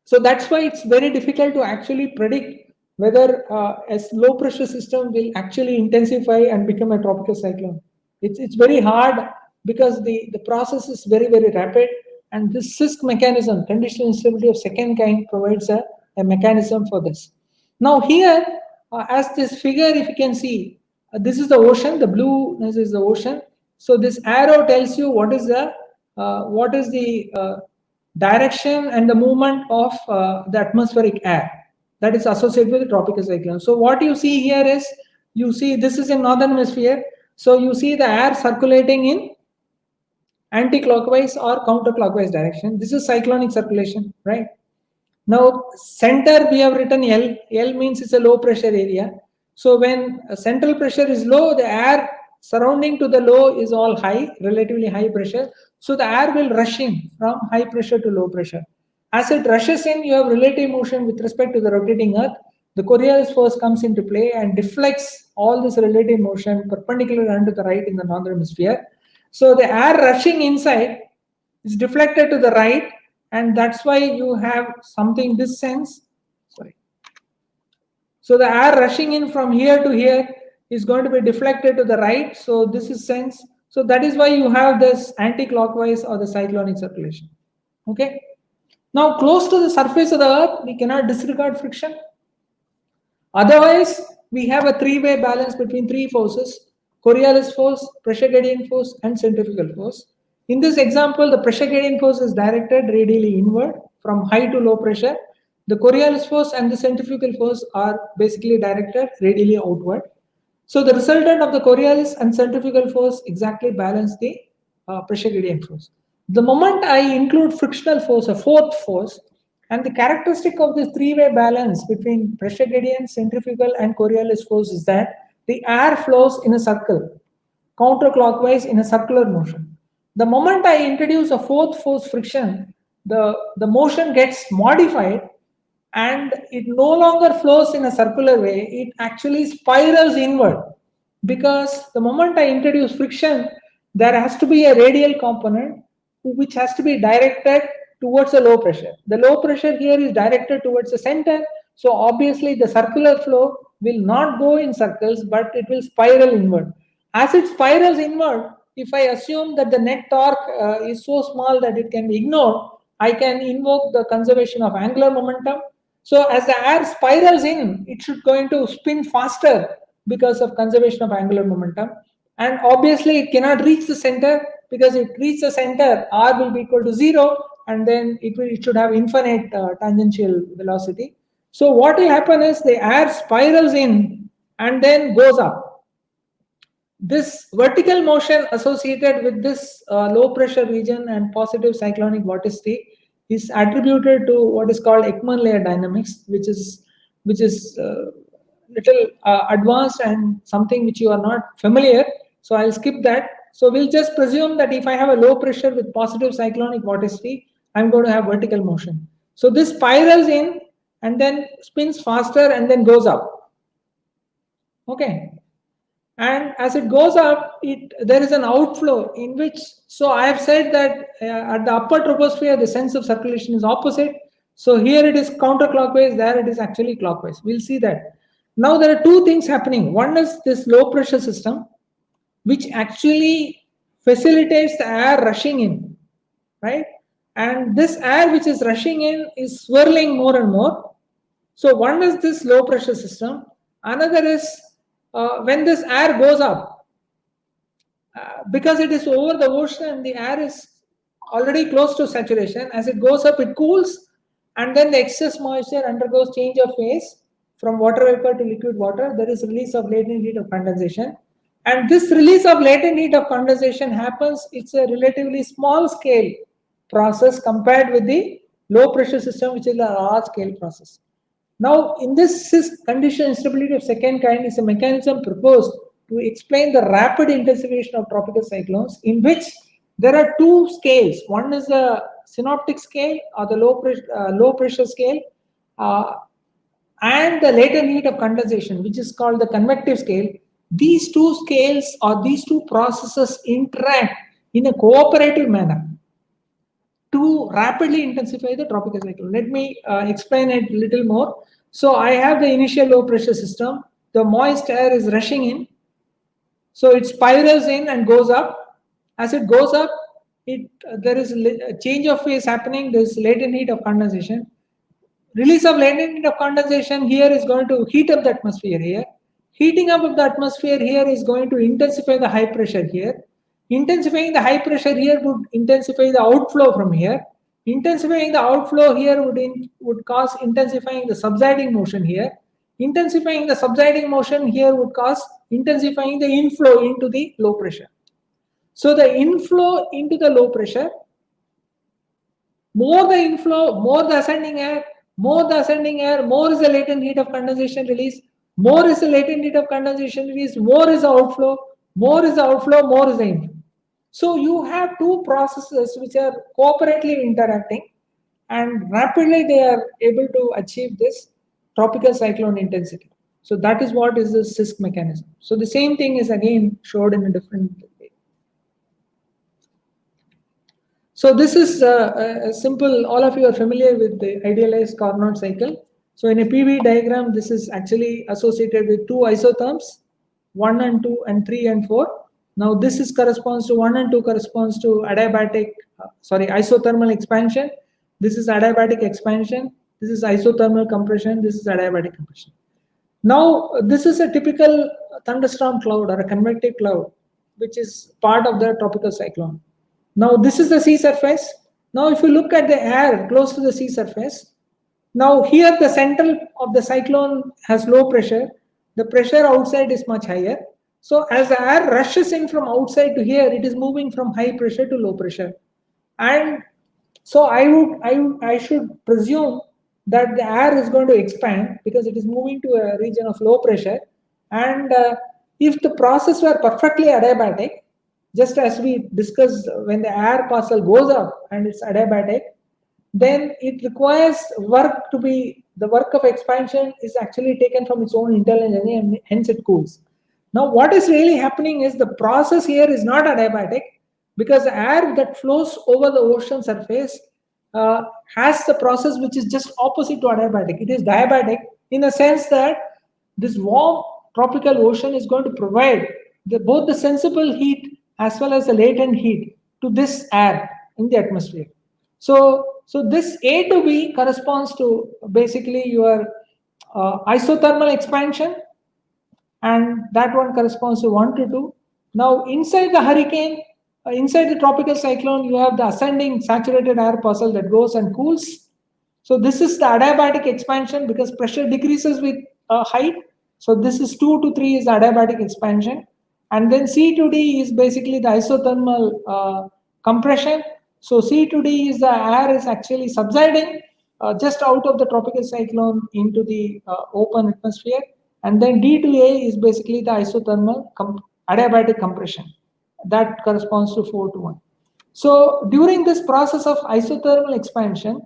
So that's why it's very difficult to actually predict whether a low pressure system will actually intensify and become a tropical cyclone. It's very hard because the process is very, very rapid, and this CISC mechanism, conditional instability of second kind, provides a mechanism for this. Now here, as this figure, if you can see, this is the ocean, the blueness is the ocean. So this arrow tells you what is the direction and the movement of the atmospheric air that is associated with the tropical cyclone. So what you see here is, you see this is in northern hemisphere. So you see the air circulating in anti-clockwise or counterclockwise direction. This is cyclonic circulation, right? Now center we have written L. L means it's a low pressure area. So when central pressure is low, the air surrounding to the low is all high, relatively high pressure. So the air will rush in from high pressure to low pressure. As it rushes in, you have relative motion with respect to the rotating earth. The Coriolis force comes into play and deflects all this relative motion perpendicular and to the right in the northern hemisphere. So the air rushing inside is deflected to the right, and that's why you have something this sense. Sorry. So the air rushing in from here to here is going to be deflected to the right. So this is sense. So that is why you have this anti-clockwise or the cyclonic circulation. Okay. Now close to the surface of the earth, we cannot disregard friction. Otherwise, we have a three-way balance between three forces: Coriolis force, pressure gradient force, and centrifugal force. In this example, the pressure gradient force is directed radially inward from high to low pressure. The Coriolis force and the centrifugal force are basically directed radially outward. So the resultant of the Coriolis and centrifugal force exactly balance the pressure gradient force. The moment I include frictional force, a fourth force, and the characteristic of this three-way balance between pressure gradient, centrifugal, and Coriolis force is that the air flows in a circle, counterclockwise in a circular motion. The moment I introduce a fourth force, friction, the motion gets modified and it no longer flows in a circular way, it actually spirals inward. Because the moment I introduce friction, there has to be a radial component which has to be directed towards the low pressure. The low pressure here is directed towards the center. So obviously the circular flow will not go in circles, but it will spiral inward. As it spirals inward, if I assume that the net torque is so small that it can be ignored, I can invoke the conservation of angular momentum. So as the air spirals in, it should going to spin faster because of conservation of angular momentum. And obviously it cannot reach the center, because if it reaches the center, R will be equal to 0, and then it should have infinite tangential velocity. So what will happen is the air spirals in and then goes up. This vertical motion associated with this low pressure region and positive cyclonic vorticity is attributed to what is called Ekman layer dynamics, which is little advanced and something which you are not familiar. So I'll skip that. So we'll just presume that if I have a low pressure with positive cyclonic vorticity, I'm going to have vertical motion. So this spirals in and then spins faster and then goes up. Okay. And as it goes up, there is an outflow in which, so I have said that at the upper troposphere, the sense of circulation is opposite. So here it is counterclockwise, there it is actually clockwise. We'll see that. Now there are two things happening. One is this low pressure system, which actually facilitates the air rushing in, right? And this air which is rushing in is swirling more and more. So one is this low pressure system. Another is when this air goes up, because it is over the ocean and the air is already close to saturation, as it goes up, it cools, and then the excess moisture undergoes change of phase from water vapor to liquid water, there is release of latent heat of condensation. And this release of latent heat of condensation happens, it's a relatively small scale process compared with the low pressure system, which is a large scale process. Now, in this conditional instability of second kind is a mechanism proposed to explain the rapid intensification of tropical cyclones, in which there are two scales. One is the synoptic scale or the low pressure scale, and the latent heat of condensation, which is called the convective scale. These two scales or these two processes interact in a cooperative manner to rapidly intensify the tropical cyclone. Let me explain it a little more. So I have the initial low pressure system. The moist air is rushing in. So it spirals in and goes up. As it goes up, there is a change of phase happening. There is latent heat of condensation. Release of latent heat of condensation here is going to heat up the atmosphere here. Heating up of the atmosphere here is going to intensify the high pressure here. Intensifying the high pressure here would intensify the outflow from here. Intensifying the outflow here would cause intensifying the subsiding motion here. Intensifying the subsiding motion here would cause intensifying the inflow into the low pressure. So the inflow into the low pressure, more the inflow, more the ascending air, more the ascending air, more is the latent heat of condensation release, more is the latent heat of condensation release, more is the outflow, more is the outflow, more is the inflow. So you have two processes which are cooperatively interacting, and rapidly they are able to achieve this tropical cyclone intensity. So that is what is the CISC mechanism. So the same thing is again showed in a different way. So this is a simple, all of you are familiar with the idealized Carnot cycle. So in a PV diagram, this is actually associated with two isotherms, 1 and 2 and 3 and 4. Now this is corresponds to 1 and 2 corresponds to adiabatic, isothermal expansion. This is adiabatic expansion. This is isothermal compression. This is adiabatic compression. Now this is a typical thunderstorm cloud or a convective cloud, which is part of the tropical cyclone. Now this is the sea surface. Now if you look at the air close to the sea surface, now here the center of the cyclone has low pressure. The pressure outside is much higher. So as the air rushes in from outside to here, it is moving from high pressure to low pressure. And so I should presume that the air is going to expand because it is moving to a region of low pressure. And if the process were perfectly adiabatic, just as we discussed, when the air parcel goes up and it's adiabatic, then it requires work to be, the work of expansion is actually taken from its own internal energy and hence it cools. Now what is really happening is the process here is not adiabatic, because the air that flows over the ocean surface has the process which is just opposite to adiabatic. It is diabatic in the sense that this warm tropical ocean is going to provide both the sensible heat as well as the latent heat to this air in the atmosphere. So this A to B corresponds to basically your isothermal expansion, and that one corresponds to 1 to 2. Now inside the hurricane, inside the tropical cyclone, you have the ascending saturated air parcel that goes and cools. So this is the adiabatic expansion because pressure decreases with height. So this is 2 to 3 is adiabatic expansion. And then C to D is basically the isothermal compression. So C to D is the air is actually subsiding just out of the tropical cyclone into the open atmosphere. And then D to A is basically the isothermal adiabatic compression. That corresponds to 4 to 1. So during this process of isothermal expansion,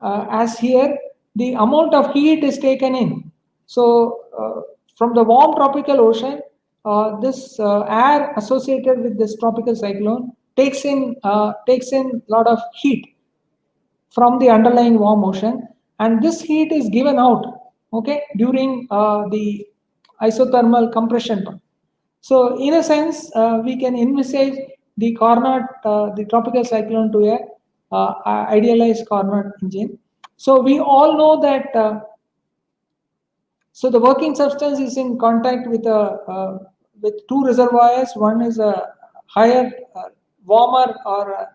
as here, the amount of heat is taken in. So from the warm tropical ocean, this air associated with this tropical cyclone takes in a lot of heat from the underlying warm ocean, and this heat is given out, okay, during the isothermal compression part. So in a sense, we can envisage the Carnot, the tropical cyclone to a idealized Carnot engine. So we all know that so the working substance is in contact with two reservoirs. One is a higher, warmer or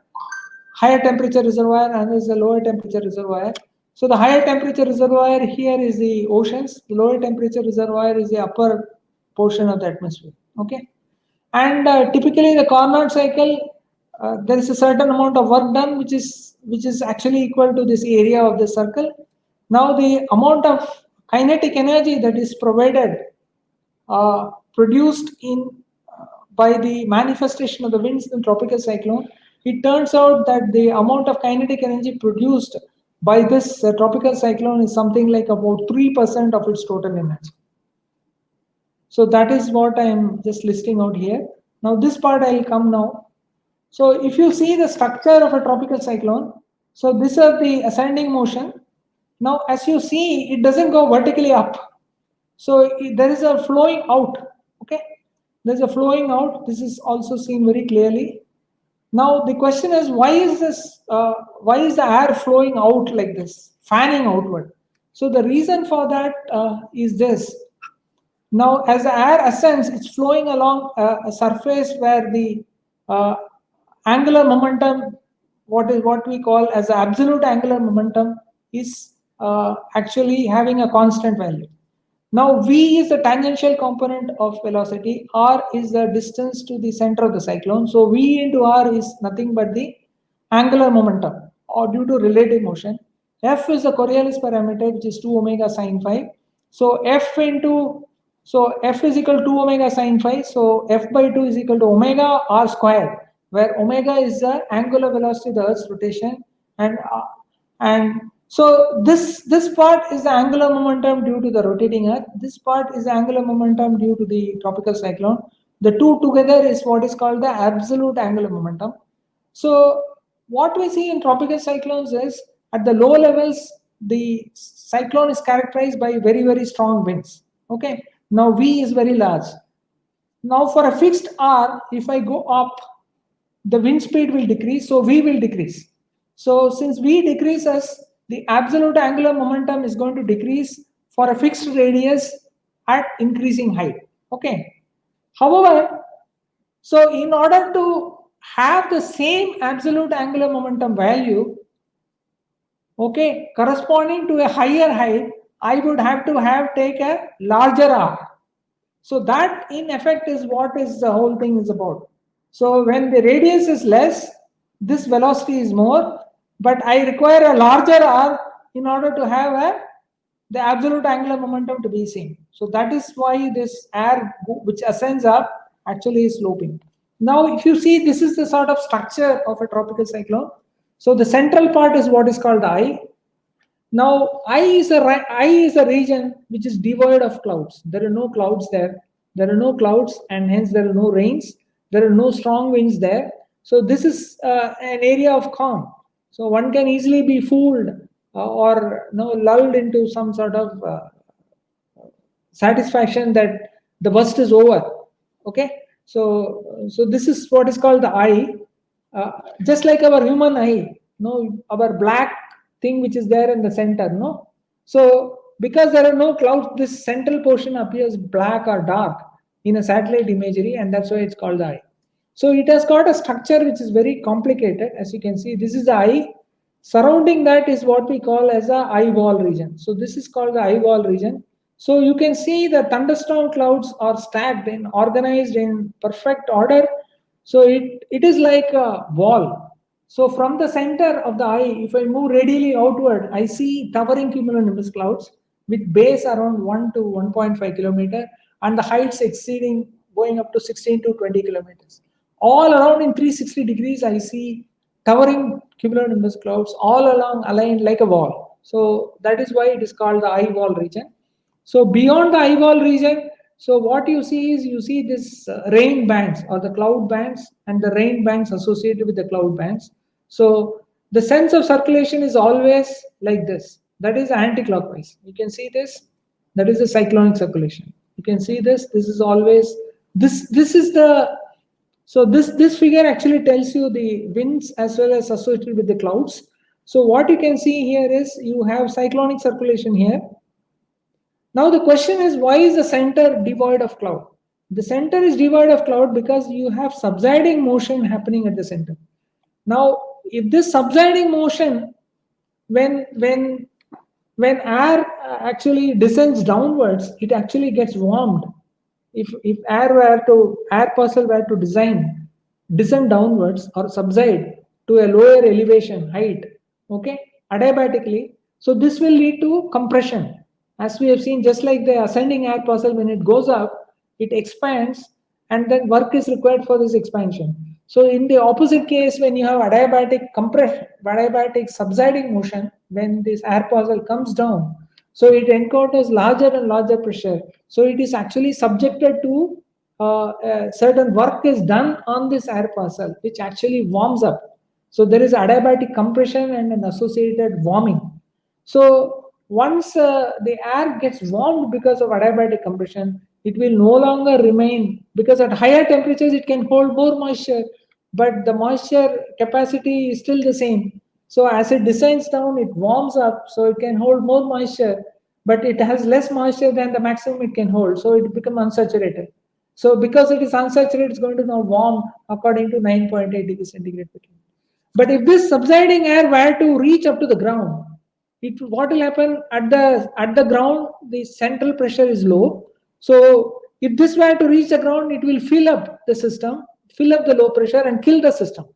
higher temperature reservoir, and is a lower temperature reservoir. So the higher temperature reservoir here is the oceans, the lower temperature reservoir is the upper portion of the atmosphere. Okay, and typically the Carnot cycle, there is a certain amount of work done which is actually equal to this area of the circle. Now the amount of kinetic energy that is provided, produced in by the manifestation of the winds in tropical cyclone, it turns out that the amount of kinetic energy produced by this tropical cyclone is something like about 3% of its total energy. So that is what I am just listing out here. Now this part I will come now. So if you see the structure of a tropical cyclone, so this is the ascending motion. Now as you see, it doesn't go vertically up. So there is a flowing out. Okay, there's a flowing out. This is also seen very clearly. Now the question is, why is this? Why is the air flowing out like this, fanning outward? So the reason for that is this. Now, as the air ascends, it's flowing along a surface where the angular momentum, what we call as the absolute angular momentum, is actually having a constant value. Now, V is the tangential component of velocity. R is the distance to the center of the cyclone. So V into R is nothing but the angular momentum, or due to relative motion. F is the Coriolis parameter, which is 2 omega sine phi. So F is equal to 2 omega sine phi. So F by 2 is equal to omega R squared, where omega is the angular velocity of the Earth's rotation, and so this part is the angular momentum due to the rotating Earth. This part is the angular momentum due to the tropical cyclone. The two together is what is called the absolute angular momentum. So what we see in tropical cyclones is, at the low levels, the cyclone is characterized by very, very strong winds. Okay. Now V is very large. Now for a fixed R, if I go up, the wind speed will decrease, so V will decrease. So since V decreases, the absolute angular momentum is going to decrease for a fixed radius at increasing height. Okay. However, so in order to have the same absolute angular momentum value, okay, corresponding to a higher height, I would have to take a larger R. So that in effect is what is the whole thing is about. So when the radius is less, this velocity is more, but I require a larger R in order to have the absolute angular momentum to be seen. So that is why this air which ascends up actually is sloping. Now if you see, this is the sort of structure of a tropical cyclone. So the central part is what is called the eye. Now eye is a region which is devoid of clouds. There are no clouds there. There are no clouds, and hence there are no rains. There are no strong winds there. So this is an area of calm. So one can easily be fooled or lulled into some sort of satisfaction that the worst is over. Okay. So this is what is called the eye. Just like our human eye, our black thing which is there in the center, so because there are no clouds, this central portion appears black or dark in a satellite imagery, and that's why it's called the eye. So it has got a structure which is very complicated. As you can see, this is the eye. Surrounding that is what we call as a eye wall region. So this is called the eye wall region. So you can see the thunderstorm clouds are stacked and organized in perfect order. So it is like a wall. So from the center of the eye, if I move radially outward, I see towering cumulonimbus clouds with base around 1 to 1.5 kilometer and the heights exceeding, going up to 16 to 20 kilometers. All around in 360 degrees, I see towering cumulonimbus clouds all along aligned like a wall. So that is why it is called the eye wall region. So beyond the eye wall region, so what you see is, you see this rain bands or the cloud bands and the rain bands associated with the cloud bands. So the sense of circulation is always like this. That is anti-clockwise. You can see this. That is the cyclonic circulation. You can see this. This is always this. This is the so this figure actually tells you the winds as well as associated with the clouds. So what you can see here is you have cyclonic circulation here. Now the question is, why is the center devoid of cloud? The center is devoid of cloud because you have subsiding motion happening at the center. Now, if this subsiding motion, when when air actually descends downwards, it actually gets warmed. If air parcel were to descend downwards or subside to a lower elevation height, okay, adiabatically, so this will lead to compression. As we have seen, just like the ascending air parcel, when it goes up, it expands, and then work is required for this expansion. So in the opposite case, when you have adiabatic compression, adiabatic subsiding motion, when this air parcel comes down, so it encounters larger and larger pressure. So it is actually subjected to certain work is done on this air parcel, which actually warms up. So there is adiabatic compression and an associated warming. So once the air gets warmed because of adiabatic compression, it will no longer remain, because at higher temperatures it can hold more moisture, but the moisture capacity is still the same. So as it descends down, it warms up, so it can hold more moisture, but it has less moisture than the maximum it can hold, so it becomes unsaturated. So because it is unsaturated, it's going to now warm according to 9.8 degrees centigrade. But if this subsiding air were to reach up to the ground, what will happen at the ground? The central pressure is low. So if this were to reach the ground, it will fill up the system, fill up the low pressure, and kill the system.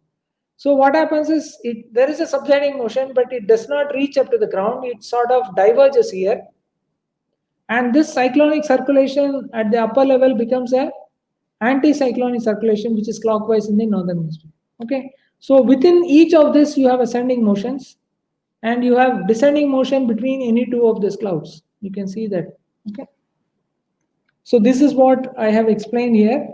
So what happens is there is a subsiding motion, but it does not reach up to the ground. It sort of diverges here, and this cyclonic circulation at the upper level becomes a anti-cyclonic circulation, which is clockwise in the northern hemisphere. Okay, so within each of this you have ascending motions, and you have descending motion between any two of these clouds. You can see that. Okay, so this is what I have explained here.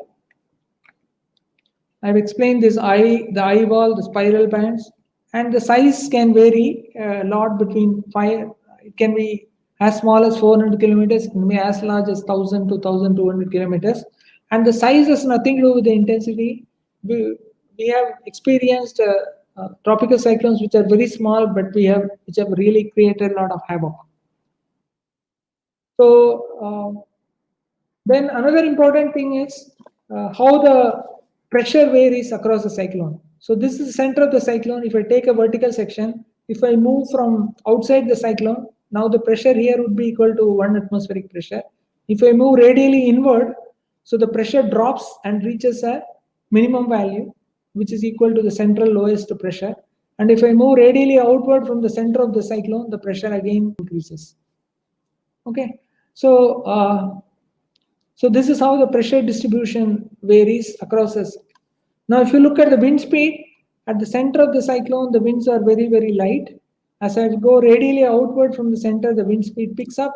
I've explained this the eye wall, the spiral bands, and the size can vary a lot between 5. It can be as small as 400 kilometers, it can be as large as 1000 to 1200 kilometers. And the size has nothing to do with the intensity. We have experienced tropical cyclones which are very small, but which have really created a lot of havoc. So then another important thing is how the pressure varies across the cyclone. So this is the center of the cyclone. If I take a vertical section, if I move from outside the cyclone, now the pressure here would be equal to 1 atmospheric pressure. If I move radially inward, so the pressure drops and reaches a minimum value, which is equal to the central lowest pressure. And if I move radially outward from the center of the cyclone, the pressure again increases. Okay, so so this is how the pressure distribution varies across us. Now, if you look at the wind speed, at the center of the cyclone, the winds are very, very light. As I go radially outward from the center, the wind speed picks up,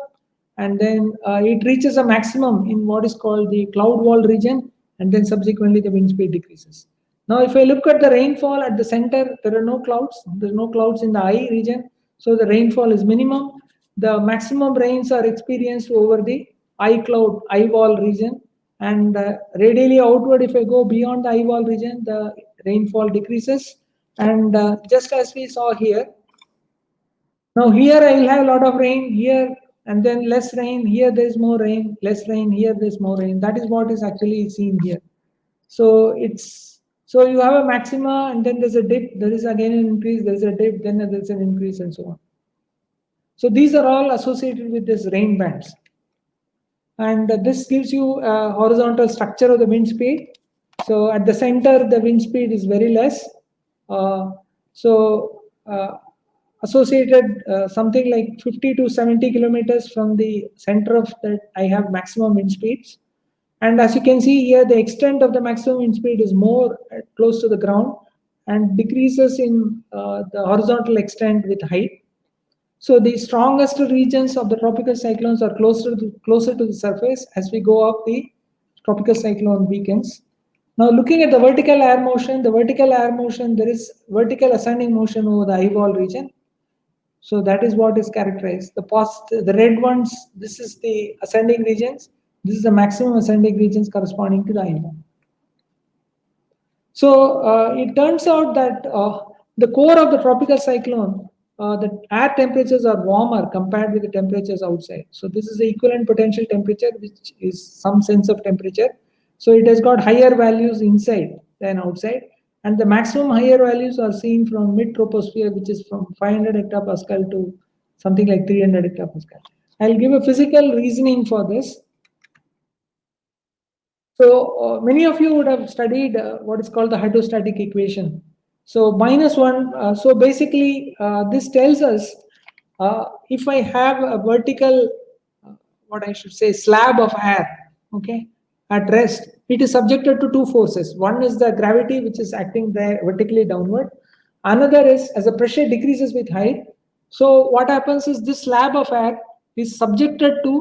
and then it reaches a maximum in what is called the cloud wall region, and then subsequently the wind speed decreases. Now, if I look at the rainfall at the center, there are no clouds. There are no clouds in the eye region, so the rainfall is minimum. The maximum rains are experienced over the eye wall region, and radially outward, if I go beyond the eye wall region, the rainfall decreases. And just as we saw here, now here I will have a lot of rain here, and then less rain here, there's more rain, less rain here, there's more rain. That is what is actually seen here. So you have a maxima, and then there's a dip, there is again an increase, there's a dip, then there's an increase, and so on. So these are all associated with this rain bands. And this gives you a horizontal structure of the wind speed. So at the center, the wind speed is very less. Associated something like 50 to 70 kilometers from the center of that, I have maximum wind speeds. And as you can see here, the extent of the maximum wind speed is more close to the ground and decreases in the horizontal extent with height. So the strongest regions of the tropical cyclones are closer to the surface. As we go up, the tropical cyclone weakens. Now, looking at the vertical air motion, there is vertical ascending motion over the eye wall region. So that is what is characterized. The red ones, this is the ascending regions. This is the maximum ascending regions corresponding to the eye wall. So it turns out that the core of the tropical cyclone, the air temperatures are warmer compared with the temperatures outside. So this is the equivalent potential temperature, which is some sense of temperature. So it has got higher values inside than outside. And the maximum higher values are seen from mid-troposphere, which is from 500 hectopascal to something like 300 hectopascal. I'll give a physical reasoning for this. So many of you would have studied what is called the hydrostatic equation. So -1, so basically this tells us if I have a vertical, what I should say, slab of air, okay, at rest, it is subjected to two forces. One is the gravity, which is acting there vertically downward. Another is as the pressure decreases with height. So what happens is this slab of air is subjected to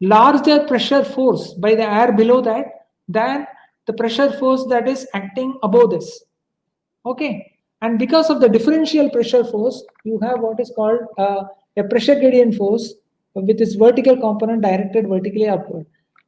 larger pressure force by the air below that than the pressure force that is acting above this. Okay, and because of the differential pressure force, you have what is called a pressure gradient force with its vertical component directed vertically upward.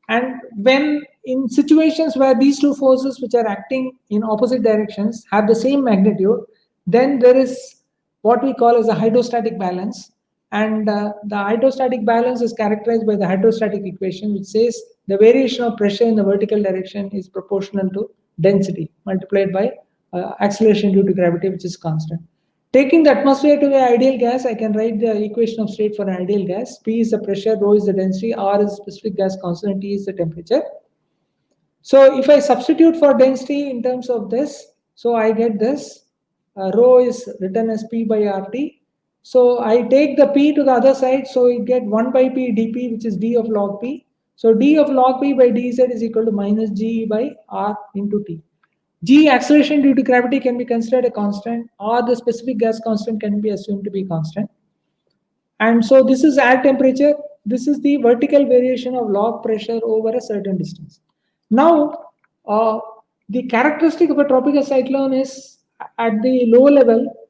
And when in situations where these two forces which are acting in opposite directions have the same magnitude, then there is what we call as a hydrostatic balance. And the hydrostatic balance is characterized by the hydrostatic equation, which says the variation of pressure in the vertical direction is proportional to density multiplied by acceleration due to gravity, which is constant. Taking the atmosphere to the ideal gas, I can write the equation of state for an ideal gas. P is the pressure, rho is the density, R is the specific gas constant, T is the temperature. So if I substitute for density in terms of this, so I get this. Rho is written as P by RT. So I take the P to the other side, so you get 1 by P dP, which is d of log P. So d of log P by dz is equal to minus G by R into T. G, acceleration due to gravity, can be considered a constant, or the specific gas constant can be assumed to be constant. And so this is air temperature. This is the vertical variation of log pressure over a certain distance. Now, the characteristic of a tropical cyclone is at the low level,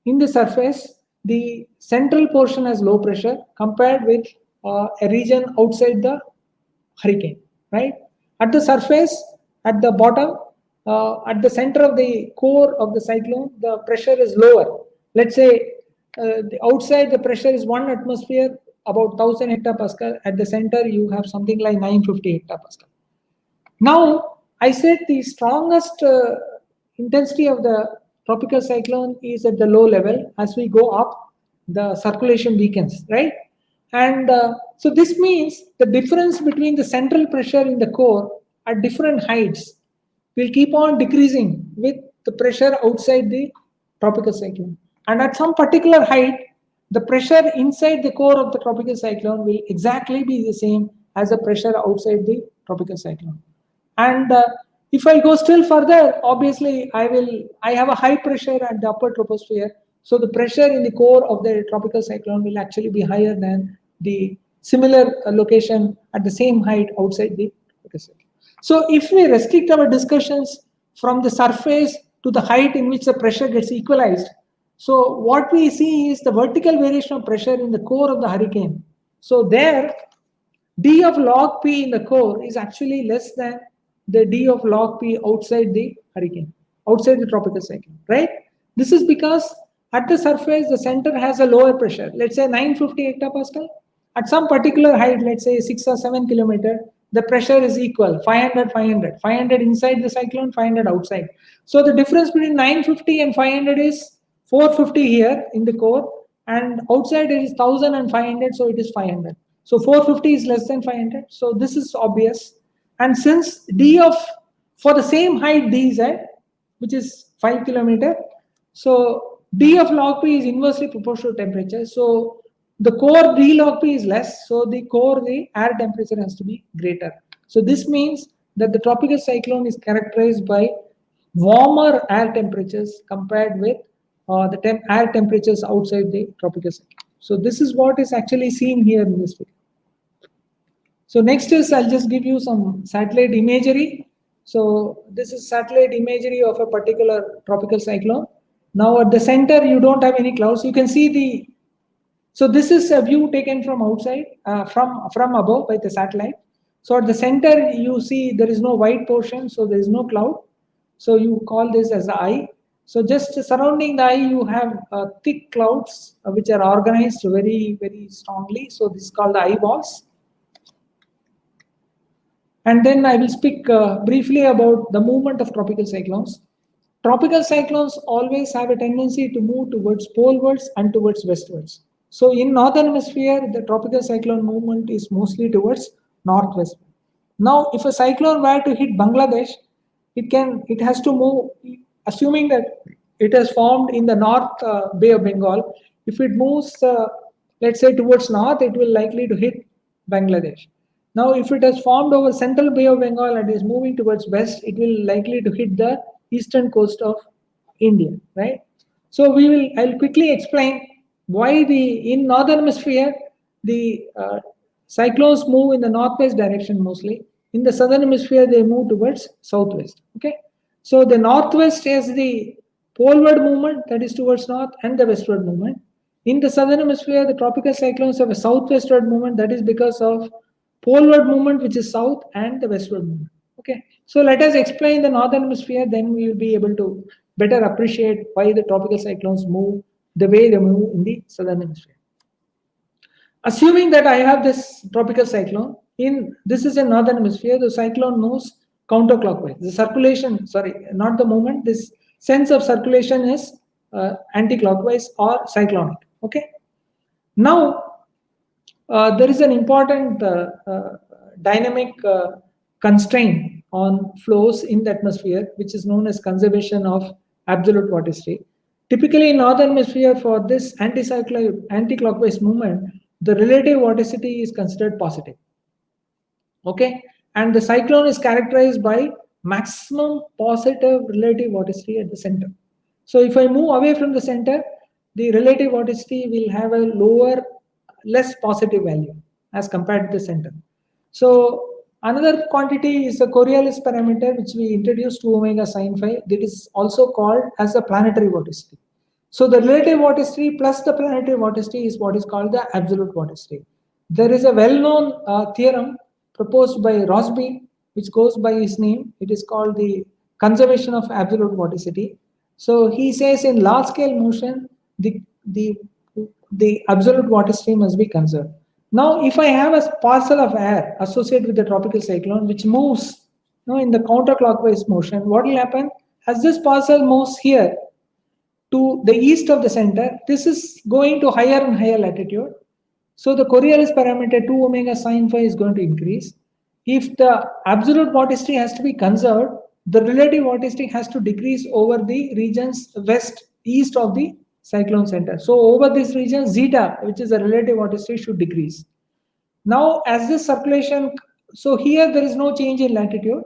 in the surface, the central portion has low pressure compared with a region outside the hurricane, right? At the surface, at the bottom, at the center of the core of the cyclone, the pressure is lower. Let's say the outside the pressure is 1 atmosphere, about 1000 hectopascal. At the center, you have something like 950 hectopascal. Now, I said the strongest intensity of the tropical cyclone is at the low level. As we go up, the circulation weakens, right? And so this means the difference between the central pressure in the core at different heights will keep on decreasing with the pressure outside the tropical cyclone. And at some particular height, the pressure inside the core of the tropical cyclone will exactly be the same as the pressure outside the tropical cyclone. And if I go still further, obviously I have a high pressure at the upper troposphere. So the pressure in the core of the tropical cyclone will actually be higher than the similar location at the same height outside the tropical cyclone. So if we restrict our discussions from the surface to the height in which the pressure gets equalized, so what we see is the vertical variation of pressure in the core of the hurricane. So there, d of log P in the core is actually less than the d of log P outside the hurricane, outside the tropical cyclone, right? This is because at the surface, the center has a lower pressure, let's say 950 hectopascal. At some particular height, let's say 6 or 7 kilometers, the pressure is equal, 500, 500. 500 inside the cyclone, 500 outside. So the difference between 950 and 500 is 450 here in the core, and outside it is 1000 and 500, so it is 500. So 450 is less than 500. So this is obvious. And since d of, for the same height dz, which is 5 kilometers, so d of log P is inversely proportional to temperature. So the core d log P is less, so the core, the air temperature has to be greater. So this means that the tropical cyclone is characterized by warmer air temperatures compared with the air temperatures outside the tropical cyclone. So this is what is actually seen here in this video. So next is, I'll just give you some satellite imagery. So this is satellite imagery of a particular tropical cyclone. Now at the center, you don't have any clouds. You can see the, so this is a view taken from outside, from above by the satellite. So at the center, you see there is no white portion, so there is no cloud. So you call this as the eye. So just surrounding the eye, you have thick clouds which are organized very, very strongly. So this is called the eye walls. And then I will speak briefly about the movement of tropical cyclones. Tropical cyclones always have a tendency to move towards polewards and towards westwards. So in northern hemisphere, the tropical cyclone movement is mostly towards northwest. Now, if a cyclone were to hit Bangladesh, it has to move, assuming that it has formed in the North Bay of Bengal. If it moves, let's say towards north, it will likely to hit Bangladesh. Now, if it has formed over Central Bay of Bengal and is moving towards west, it will likely to hit the eastern coast of India, right? So I'll quickly explain why in northern hemisphere the cyclones move in the northwest direction mostly. In the southern hemisphere they move towards southwest. Okay, so the northwest is the poleward movement, that is towards north, and the westward movement. In the southern hemisphere, the tropical cyclones have a southwestward movement, that is because of poleward movement, which is south, and the westward movement. Okay, so let us explain the northern hemisphere, then we will be able to better appreciate why the tropical cyclones move the way they move in the southern hemisphere. Assuming that I have this tropical cyclone, this is a northern hemisphere, the cyclone moves counterclockwise. The circulation, sorry, not the movement, this sense of circulation is anti-clockwise or cyclonic. Okay. Now, there is an important dynamic constraint on flows in the atmosphere, which is known as conservation of absolute vorticity. Typically, in northern hemisphere, for this anti-clockwise movement, the relative vorticity is considered positive. Okay, and the cyclone is characterized by maximum positive relative vorticity at the center. So if I move away from the center, the relative vorticity will have a less positive value as compared to the center. So another quantity is the Coriolis parameter, which we introduced 2 omega sin phi. That is also called as the planetary vorticity. So the relative vorticity plus the planetary vorticity is what is called the absolute vorticity. There is a well-known theorem proposed by Rossby, which goes by his name. It is called the conservation of absolute vorticity. So he says in large-scale motion, the absolute vorticity must be conserved. Now, if I have a parcel of air associated with the tropical cyclone, which moves in the counterclockwise motion, what will happen? As this parcel moves here to the east of the center, this is going to higher and higher latitude. So the Coriolis parameter 2 omega sin phi is going to increase. If the absolute vorticity has to be conserved, the relative vorticity has to decrease over the regions east of the cyclone center. So over this region, zeta, which is the relative vorticity, should decrease. Now, as this circulation, so here there is no change in latitude.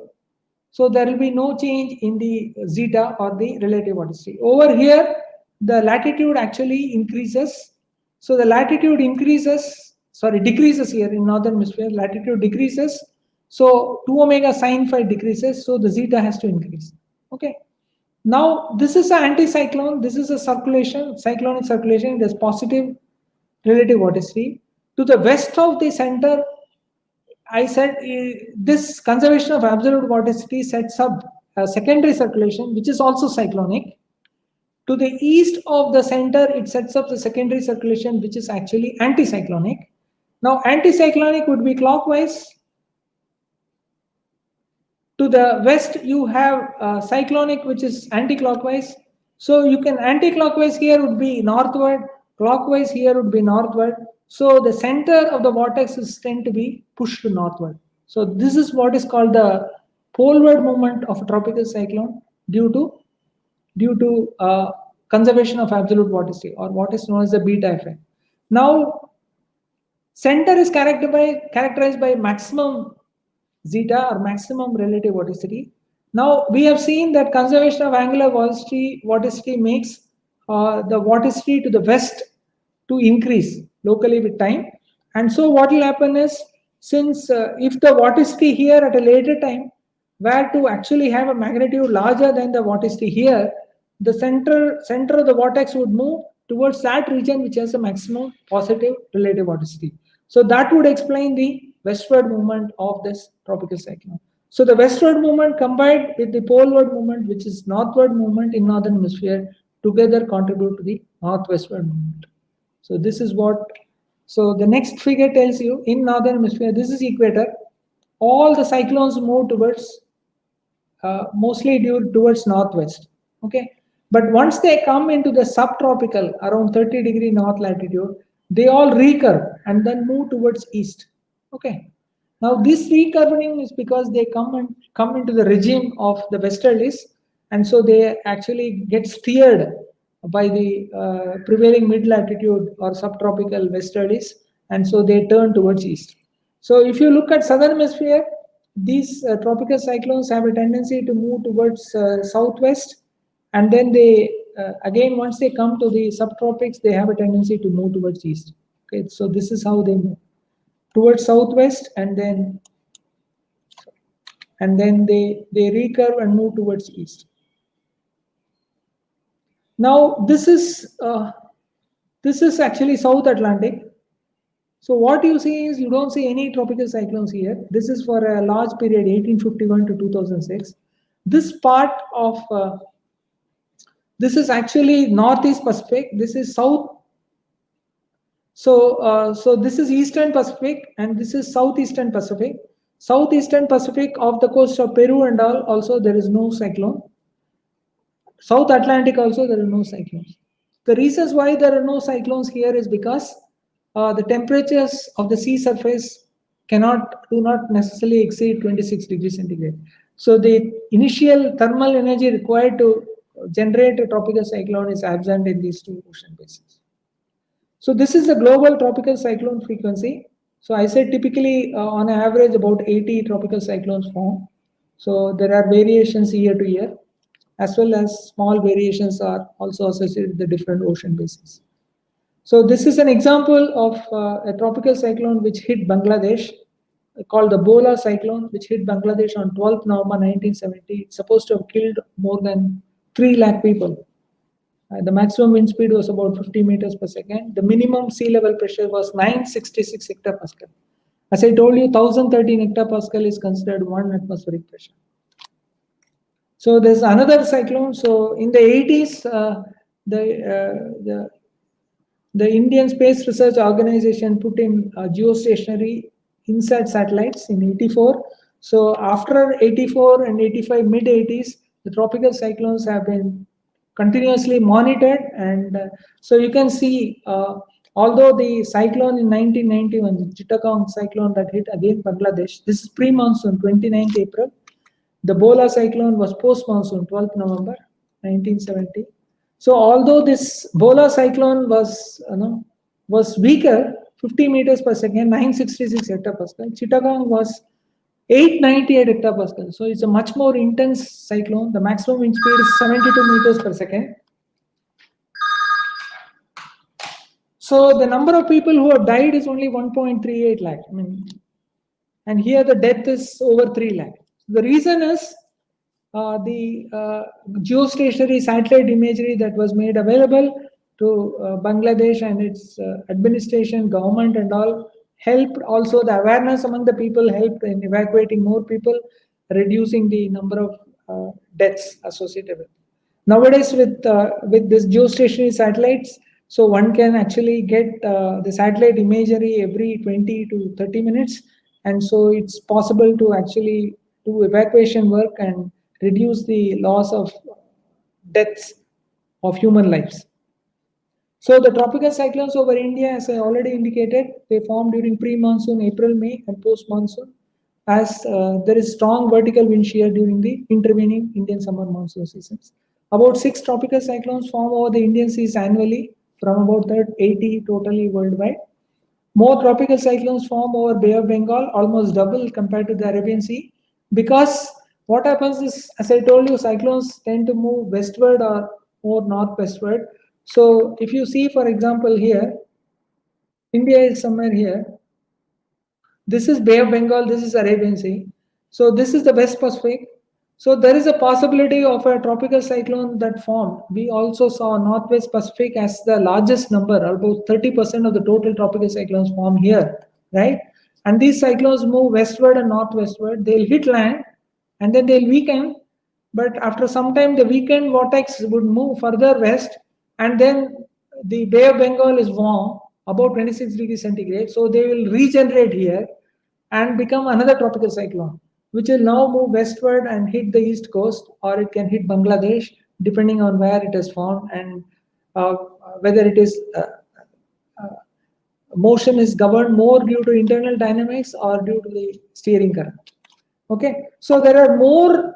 So there will be no change in the zeta or the relative vorticity. Over here, the latitude actually increases. So the latitude decreases here in northern hemisphere, latitude decreases. So 2 omega sin phi decreases, so the zeta has to increase. Okay. Now this is an anticyclone, this is a cyclonic circulation, there's positive relative vorticity. To the west of the center, I said this conservation of absolute vorticity sets up a secondary circulation, which is also cyclonic. To the east of the center, it sets up the secondary circulation, which is actually anticyclonic. Now, anticyclonic would be clockwise. To the west, you have cyclonic, which is anti-clockwise. So you can anti-clockwise here would be northward, clockwise here would be northward. So the center of the vortex is tend to be pushed northward. So this is what is called the poleward movement of a tropical cyclone due to conservation of absolute vorticity, or what is known as the beta effect. Now, center is characterized by maximum zeta or maximum relative vorticity. Now we have seen that conservation of angular vorticity makes the vorticity to the west to increase locally with time. And so what will happen is, since if the vorticity here at a later time were to actually have a magnitude larger than the vorticity here, the center of the vortex would move towards that region which has a maximum positive relative vorticity. So that would explain the westward movement of this tropical cyclone. So the westward movement combined with the poleward movement, which is northward movement in northern hemisphere, together contribute to the northwestward movement. So this is what, so the next figure tells you in northern hemisphere, this is equator, all the cyclones move towards, mostly towards northwest. Okay. But once they come into the subtropical, around 30 degree north latitude, they all recurve and then move towards east. Okay. Now this recurving is because they come into the regime of the westerlies, and so they actually get steered by the prevailing mid-latitude or subtropical westerlies, and so they turn towards east. So if you look at southern hemisphere, these tropical cyclones have a tendency to move towards southwest, and then they again, once they come to the subtropics, they have a tendency to move towards east. Okay, so this is how they move towards southwest, and then they recurve and move towards east. Now this is actually South Atlantic. So what you see is, you don't see any tropical cyclones here. This is for a large period, 1851 to 2006. This part of this is actually Northeast Pacific. This is South. So this is Eastern Pacific, and this is Southeastern Pacific. Southeastern Pacific off the coast of Peru and all, also there is no cyclone. South Atlantic also there are no cyclones. The reasons why there are no cyclones here is because the temperatures of the sea surface do not necessarily exceed 26 degrees centigrade. So the initial thermal energy required to generate a tropical cyclone is absent in these two ocean basins. So this is the global tropical cyclone frequency. So I said typically on average about 80 tropical cyclones form. So there are variations year to year, as well as small variations are also associated with the different ocean basins. So this is an example of a tropical cyclone which hit Bangladesh, called the Bola cyclone, which hit Bangladesh on 12th November 1970. It's supposed to have killed more than 3 lakh people. The maximum wind speed was about 50 meters per second. The minimum sea level pressure was 966 hectopascal. As I told you, 1013 hectopascal is considered 1 atmospheric pressure. So there's another cyclone. So in the 80s, the Indian Space Research Organization put in geostationary INSAT satellites in 84. So after 84 and 85, mid 80s, the tropical cyclones have been continuously monitored, and so you can see, although the cyclone in 1991, the Chittagong cyclone that hit again Bangladesh, this is pre-monsoon, 29th April. The Bola cyclone was post-monsoon, 12th November 1970. So although this Bola cyclone was weaker, 50 meters per second, 966 hectopascal, Chittagong was 898 hectopascal. So it's a much more intense cyclone. The maximum wind speed is 72 meters per second. So the number of people who have died is only 1.38 lakh. I mean, and here the death is over 3 lakh. The reason is the geostationary satellite imagery that was made available to Bangladesh and its administration, government and all, helped. Also the awareness among the people helped in evacuating more people, reducing the number of deaths associated with it. Nowadays with this geostationary satellites, so one can actually get the satellite imagery every 20 to 30 minutes, and so it's possible to actually do evacuation work and reduce the loss of deaths of human lives. So the tropical cyclones over India, as I already indicated, they form during pre-monsoon, April, May, and post-monsoon, as there is strong vertical wind shear during the intervening Indian summer monsoon seasons. About 6 tropical cyclones form over the Indian seas annually, from about 80 totally worldwide. More tropical cyclones form over Bay of Bengal, almost double compared to the Arabian Sea, because what happens is, as I told you, cyclones tend to move westward or more northwestward. So if you see, for example, here, India is somewhere here. This is Bay of Bengal, this is Arabian Sea. So this is the West Pacific. So there is a possibility of a tropical cyclone that formed. We also saw Northwest Pacific as the largest number, about 30% of the total tropical cyclones form here, right? And these cyclones move westward and northwestward. They'll hit land and then they'll weaken. But after some time, the weakened vortex would move further west, and then the Bay of Bengal is warm, about 26 degrees centigrade. So they will regenerate here and become another tropical cyclone, which will now move westward and hit the east coast, or it can hit Bangladesh, depending on where it is formed and whether it is motion is governed more due to internal dynamics or due to the steering current. Okay, so there are more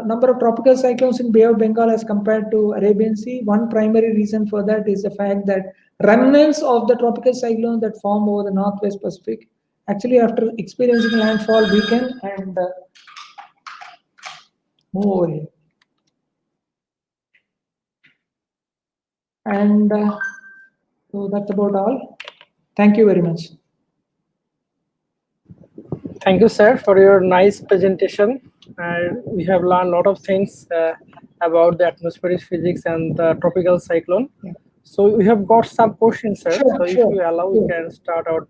number of tropical cyclones in Bay of Bengal as compared to Arabian Sea. One primary reason for that is the fact that remnants of the tropical cyclones that form over the Northwest Pacific actually after experiencing landfall weaken and move over here. And so that's about all. Thank you very much.
Thank you, sir, for your nice presentation. We have learned a lot of things about the atmospheric physics and the tropical cyclone.
Yeah.
So we have got some questions, sir.
Sure,
so if
sure,
you allow, we can start out.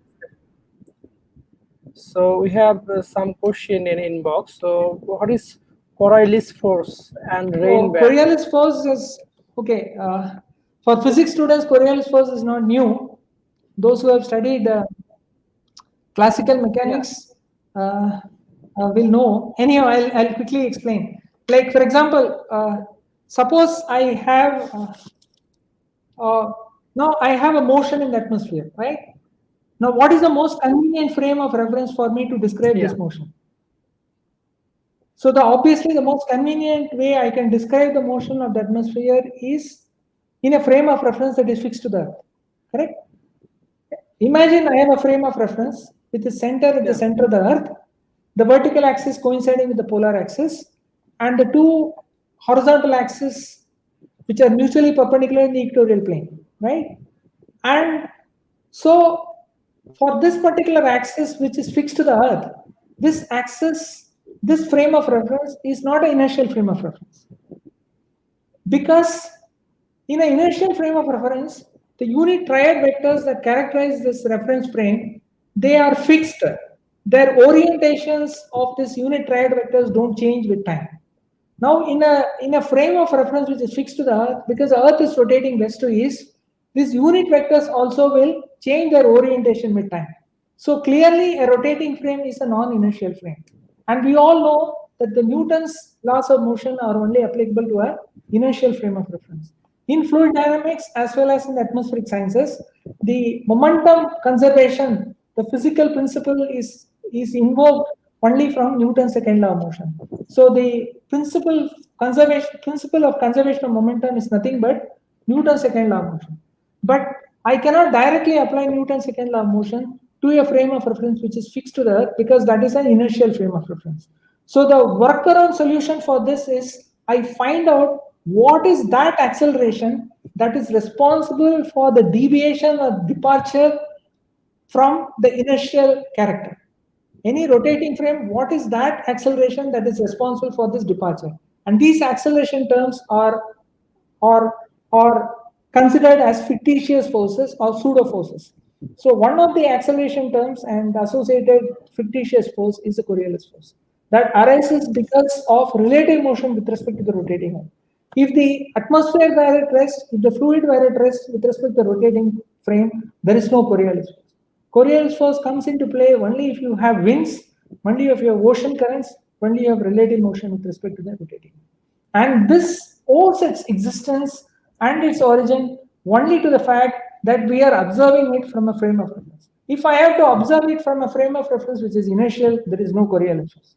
So we have some question in inbox. So what is Coriolis Force and rain band?
Coriolis Force is okay. For physics students, Coriolis Force is not new. Those who have studied classical mechanics will know. Anyhow, I'll quickly explain. Like for example, suppose I have now I have a motion in the atmosphere, right? Now, what is the most convenient frame of reference for me to describe this motion? So obviously the most convenient way I can describe the motion of the atmosphere is in a frame of reference that is fixed to the Earth, correct? Imagine I have a frame of reference with the center at the center of the Earth, the vertical axis coinciding with the polar axis, and the two horizontal axes which are mutually perpendicular in the equatorial plane, right? And so for this particular axis which is fixed to the Earth, this axis, this frame of reference is not an inertial frame of reference. Because in an inertial frame of reference, the unit triad vectors that characterize this reference frame, they are fixed. Their orientations of this unit triad vectors don't change with time. Now, in a frame of reference which is fixed to the Earth, because the Earth is rotating west to east, these unit vectors also will change their orientation with time. So clearly, a rotating frame is a non-inertial frame. And we all know that the Newton's laws of motion are only applicable to an inertial frame of reference. In fluid dynamics, as well as in the atmospheric sciences, the momentum conservation, the physical principle is invoked only from Newton's second law of motion. So the principle of conservation of momentum is nothing but Newton's second law of motion. But I cannot directly apply Newton's second law of motion to a frame of reference which is fixed to the Earth, because that is an inertial frame of reference. So the workaround solution for this is I find out what is that acceleration that is responsible for the deviation or departure from the inertial character. Any rotating frame, what is that acceleration that is responsible for this departure? And these acceleration terms are considered as fictitious forces or pseudo forces. So one of the acceleration terms and associated fictitious force is the Coriolis force that arises because of relative motion with respect to the rotating Earth. If the atmosphere were at rest, if the fluid were at rest with respect to the rotating frame, there is no Coriolis force. Coriolis force comes into play only if you have winds, only if you have ocean currents, only you have relative motion with respect to the rotating. And this owes its existence and its origin only to the fact that we are observing it from a frame of reference. If I have to observe it from a frame of reference which is inertial, there is no Coriolis force.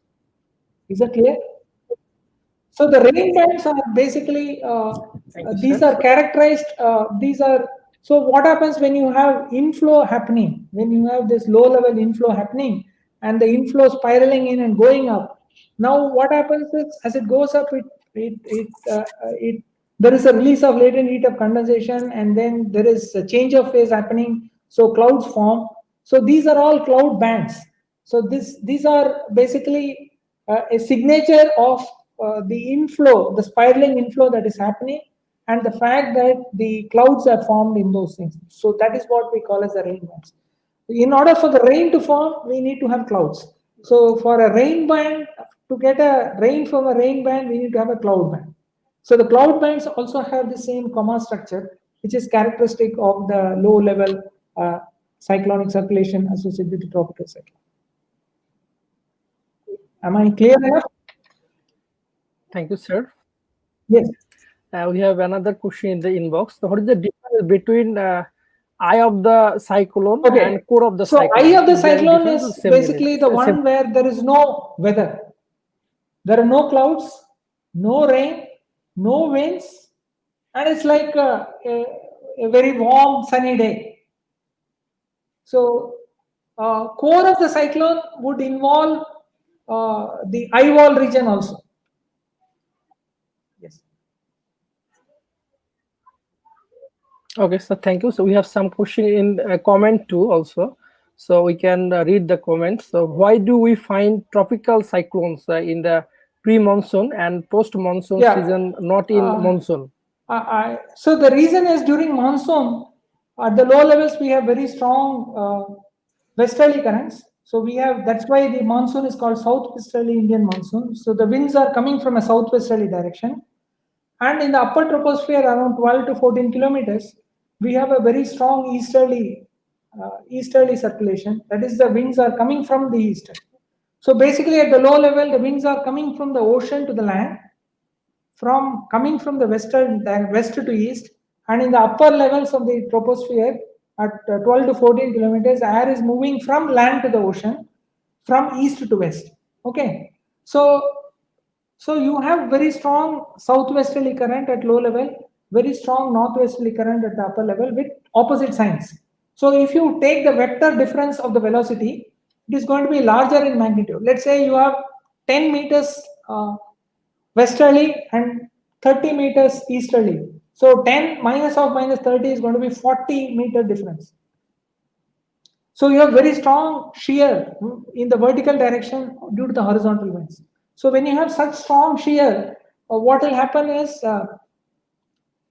Is that clear? So the rain bands are basically, these are characterized, so what happens when you have inflow happening, when you have this low level inflow happening and the inflow spiraling in and going up. Now what happens is as it goes up, there is a release of latent heat of condensation, and then there is a change of phase happening. So clouds form. So these are all cloud bands. So these are basically a signature of the inflow, the spiraling inflow that is happening, and the fact that the clouds are formed in those things. So that is what we call as the rain bands. In order for the rain to form, we need to have clouds. So for a rain band, to get a rain from a rain band, we need to have a cloud band. So the cloud bands also have the same comma structure, which is characteristic of the low level cyclonic circulation associated with the tropical cyclone. Am I clear enough?
Thank you, sir.
Yes.
We have another question in the inbox. So what is the difference between eye of the cyclone and core of the
so
cyclone.
eye of the
Is there any
cyclone
difference or
is
same
basically
unit?
the one where there is no weather. There are no clouds, no rain, no winds, and it's like a very warm, sunny day. So, core of the cyclone would involve the eye wall region also. Yes.
Okay, so thank you. So we have some question in comment too also. So we can read the comments. So why do we find tropical cyclones in the pre-monsoon and post-monsoon season, not in monsoon?
So the reason is during monsoon, at the low levels, we have very strong westerly currents. So we have, that's why the monsoon is called southwesterly Indian monsoon. So the winds are coming from a southwesterly direction. And in the upper troposphere, around 12 to 14 kilometers, we have a very strong easterly circulation. That is, the winds are coming from the east. So basically, at the low level, the winds are coming from the ocean to the land, coming from the west to east, and in the upper levels of the troposphere at 12 to 14 kilometers, air is moving from land to the ocean, from east to west. Okay, so you have very strong southwesterly current at low level, very strong northwesterly current at the upper level with opposite signs. So if you take the vector difference of the velocity, it is going to be larger in magnitude. Let's say you have 10 meters westerly and 30 meters easterly. So 10 minus of minus 30 is going to be 40-meter difference. So you have very strong shear in the vertical direction due to the horizontal winds. So when you have such strong shear, what will happen is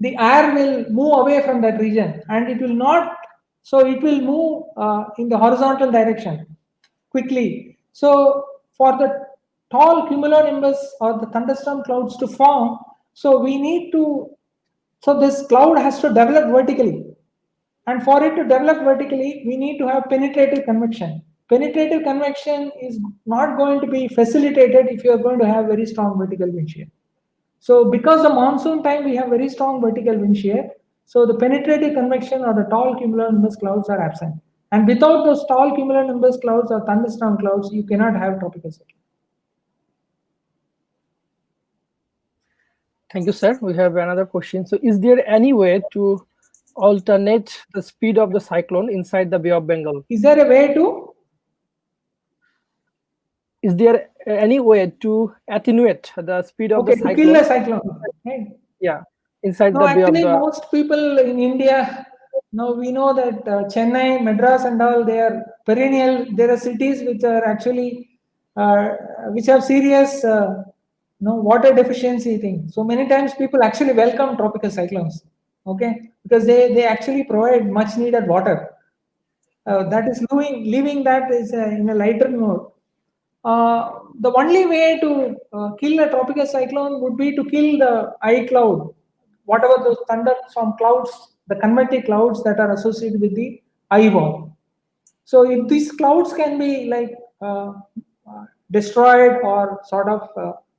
the air will move away from that region, and it will not, so it will move in the horizontal direction quickly. So for the tall cumulonimbus or the thunderstorm clouds to form, so we need to, so this cloud has to develop vertically. And for it to develop vertically, we need to have penetrative convection. Penetrative convection is not going to be facilitated if you are going to have very strong vertical wind shear. So because the monsoon time, we have very strong vertical wind shear. So the penetrative convection or the tall cumulonimbus clouds are absent. And without those tall cumulonimbus clouds or thunderstorm clouds, you cannot have tropical cyclone.
Thank you, sir. We have another question. So is there any way to alternate the speed of the cyclone inside the Bay of Bengal?
Is there a way to?
Is there any way to attenuate the speed of the cyclone?
To kill a cyclone. Right?
Yeah, inside
No,
the Bay of
actually,
the...
most people in India, now we know that Chennai, Madras, and all, they are perennial. There are cities which are actually which have serious water deficiency thing. So many times people actually welcome tropical cyclones, okay, because they actually provide much needed water. That is leaving that is in a lighter mode. The only way to kill a tropical cyclone would be to kill the eye cloud, whatever those thunderstorm clouds, the convective clouds that are associated with the eye wall. So if these clouds can be like destroyed or sort of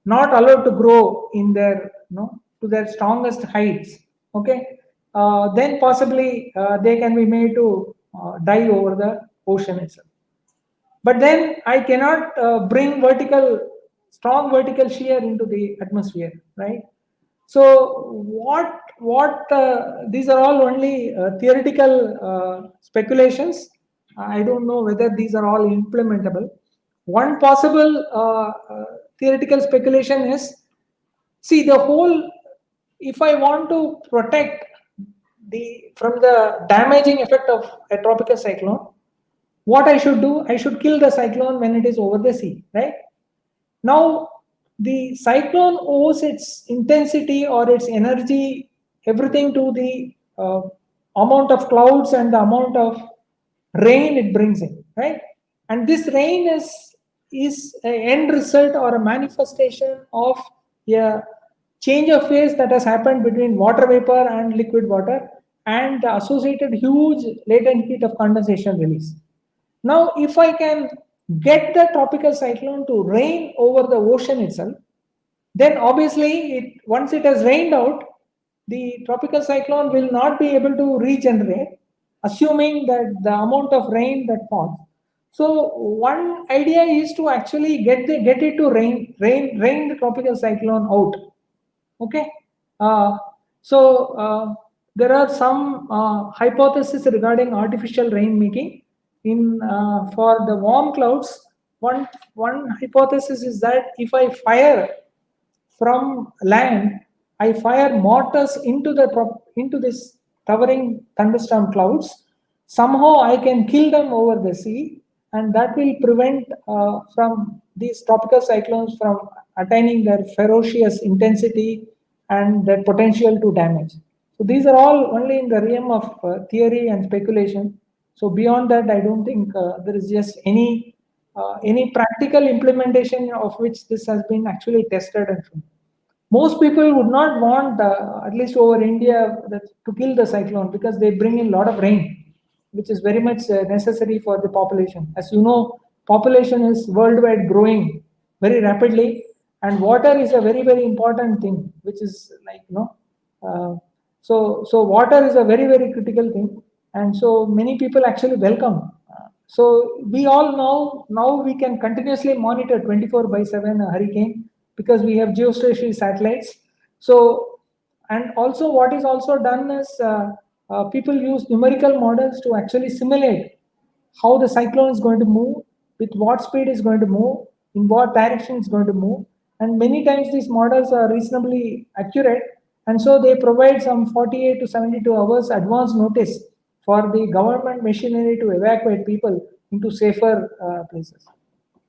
not allowed to grow in their, to their strongest heights, okay, then possibly they can be made to die over the ocean itself. But then I cannot bring strong vertical shear into the atmosphere, right? So these are all only theoretical speculations. I don't know whether these are all implementable. One possible theoretical speculation is, see, if I want to protect from the damaging effect of a tropical cyclone, what I should do, I should kill the cyclone when it is over the sea, right? Now, the cyclone owes its intensity or its energy, everything to the amount of clouds and the amount of rain it brings in, right? And this rain is an end result or a manifestation of a change of phase that has happened between water vapor and liquid water and the associated huge latent heat of condensation release. Now, if I can get the tropical cyclone to rain over the ocean itself, then obviously, once it has rained out, the tropical cyclone will not be able to regenerate. assuming that the amount of rain that falls. So one idea is to actually get it to rain the tropical cyclone out. Okay, there are some hypotheses regarding artificial rain making in for the warm clouds. One hypothesis is that if I fire from land, I fire mortars into this towering thunderstorm clouds. Somehow I can kill them over the sea, and that will prevent from these tropical cyclones from attaining their ferocious intensity and their potential to damage. So these are all only in the realm of theory and speculation. So beyond that, I don't think there is just any practical implementation of which this has been actually tested and shown. Most people would not want, at least over India, to kill the cyclone because they bring in a lot of rain, which is very much necessary for the population. As you know, population is worldwide growing very rapidly, and water is a very, very important thing, which is like, so water is a very, very critical thing, and so many people actually welcome. So we all know now we can continuously monitor 24/7 a hurricane because we have geostationary satellites. So, and also what is also done is people use numerical models to actually simulate how the cyclone is going to move, with what speed is going to move, in what direction it's going to move. And many times these models are reasonably accurate, and so they provide some 48 to 72 hours advance notice for the government machinery to evacuate people into safer places.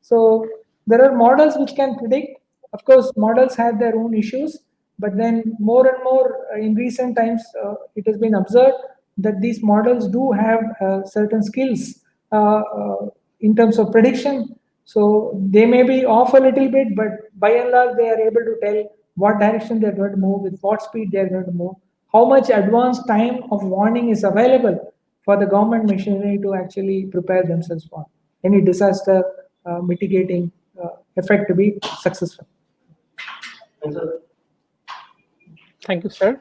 So there are models which can predict. Of course, models have their own issues, but then more and more in recent times, it has been observed that these models do have certain skills in terms of prediction. So they may be off a little bit, but by and large, they are able to tell what direction they are going to move, with what speed they are going to move, how much advance time of warning is available for the government machinery to actually prepare themselves for any disaster mitigating effect to be successful.
Thank you, sir.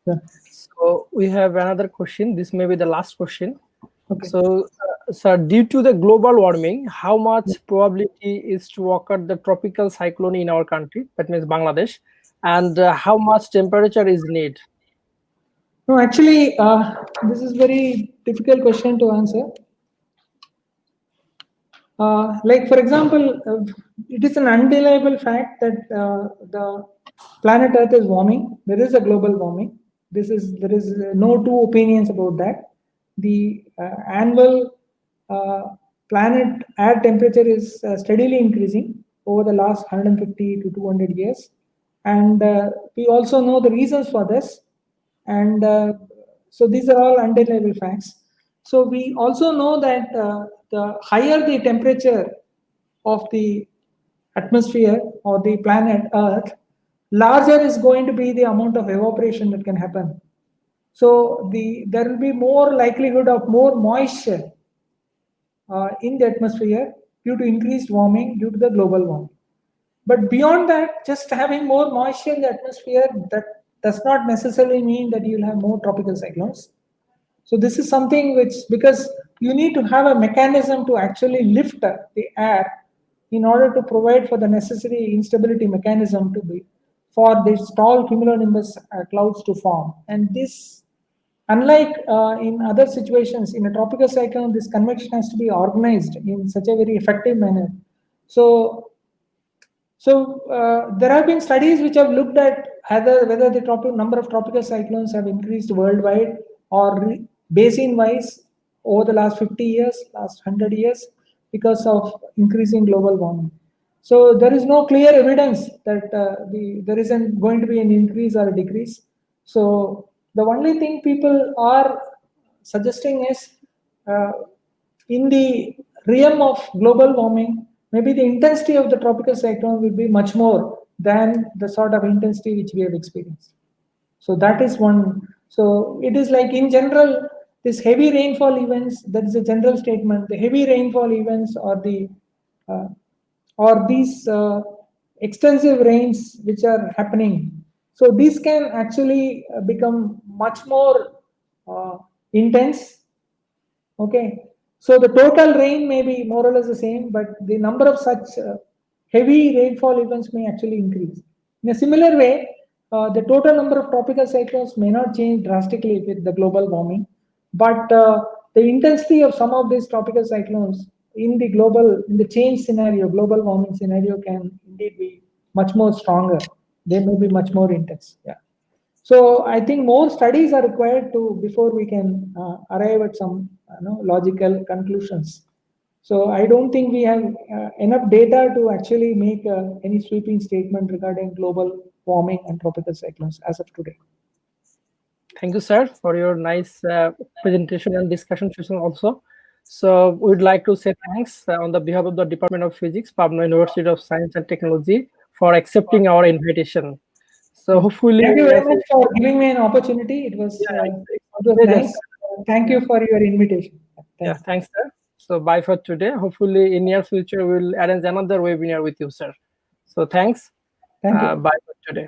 Yeah.
So we have another question. This may be the last question.
Okay.
So, sir, due to the global warming, how much probability is to occur the tropical cyclone in our country? That means Bangladesh. And how much temperature is needed?
No, actually, this is very difficult question to answer. Like, for example, it is an undeniable fact that the planet Earth is warming. There is a global warming. There is no two opinions about that. The annual planet air temperature is steadily increasing over the last 150 to 200 years, and we also know the reasons for this. And so these are all undeniable facts. So we also know that the higher the temperature of the atmosphere or the planet Earth, larger is going to be the amount of evaporation that can happen. So there will be more likelihood of more moisture in the atmosphere due to increased warming, due to the global warming. But beyond that, just having more moisture in the atmosphere, that does not necessarily mean that you'll have more tropical cyclones. So this is something which, because you need to have a mechanism to actually lift the air in order to provide for the necessary instability mechanism to be for these tall cumulonimbus clouds to form. And this, unlike in other situations, in a tropical cyclone, this convection has to be organized in such a very effective manner. So there have been studies which have looked at whether the number of tropical cyclones have increased worldwide or basin-wise over the last 50 years, last 100 years, because of increasing global warming. So there is no clear evidence that there isn't going to be an increase or a decrease. So the only thing people are suggesting is in the realm of global warming, maybe the intensity of the tropical cyclone will be much more than the sort of intensity which we have experienced. So that is one. So it is like, in general, this heavy rainfall events, that is a general statement. The heavy rainfall events or these extensive rains which are happening. So these can actually become much more intense Okay, so the total rain may be more or less the same, but the number of such heavy rainfall events may actually increase. In a similar way, the total number of tropical cyclones may not change drastically with the global warming, but the intensity of some of these tropical cyclones in the change scenario, global warming scenario, can indeed be much more stronger. They may be much more intense. Yeah. So I think more studies are required before we can arrive at some logical conclusions. So I don't think we have enough data to actually make any sweeping statement regarding global warming and tropical cyclones as of today.
Thank you, sir, for your nice presentation and discussion session also. So we'd like to say thanks on the behalf of the Department of Physics, Pabna University of Science and Technology, for accepting our invitation. So hopefully,
thank you very much for giving me an opportunity. It was nice. Thank you for your invitation.
Thanks, sir. So bye for today. Hopefully, in near future, we'll arrange another webinar with you, sir. So thanks.
Thank you.
Bye for today.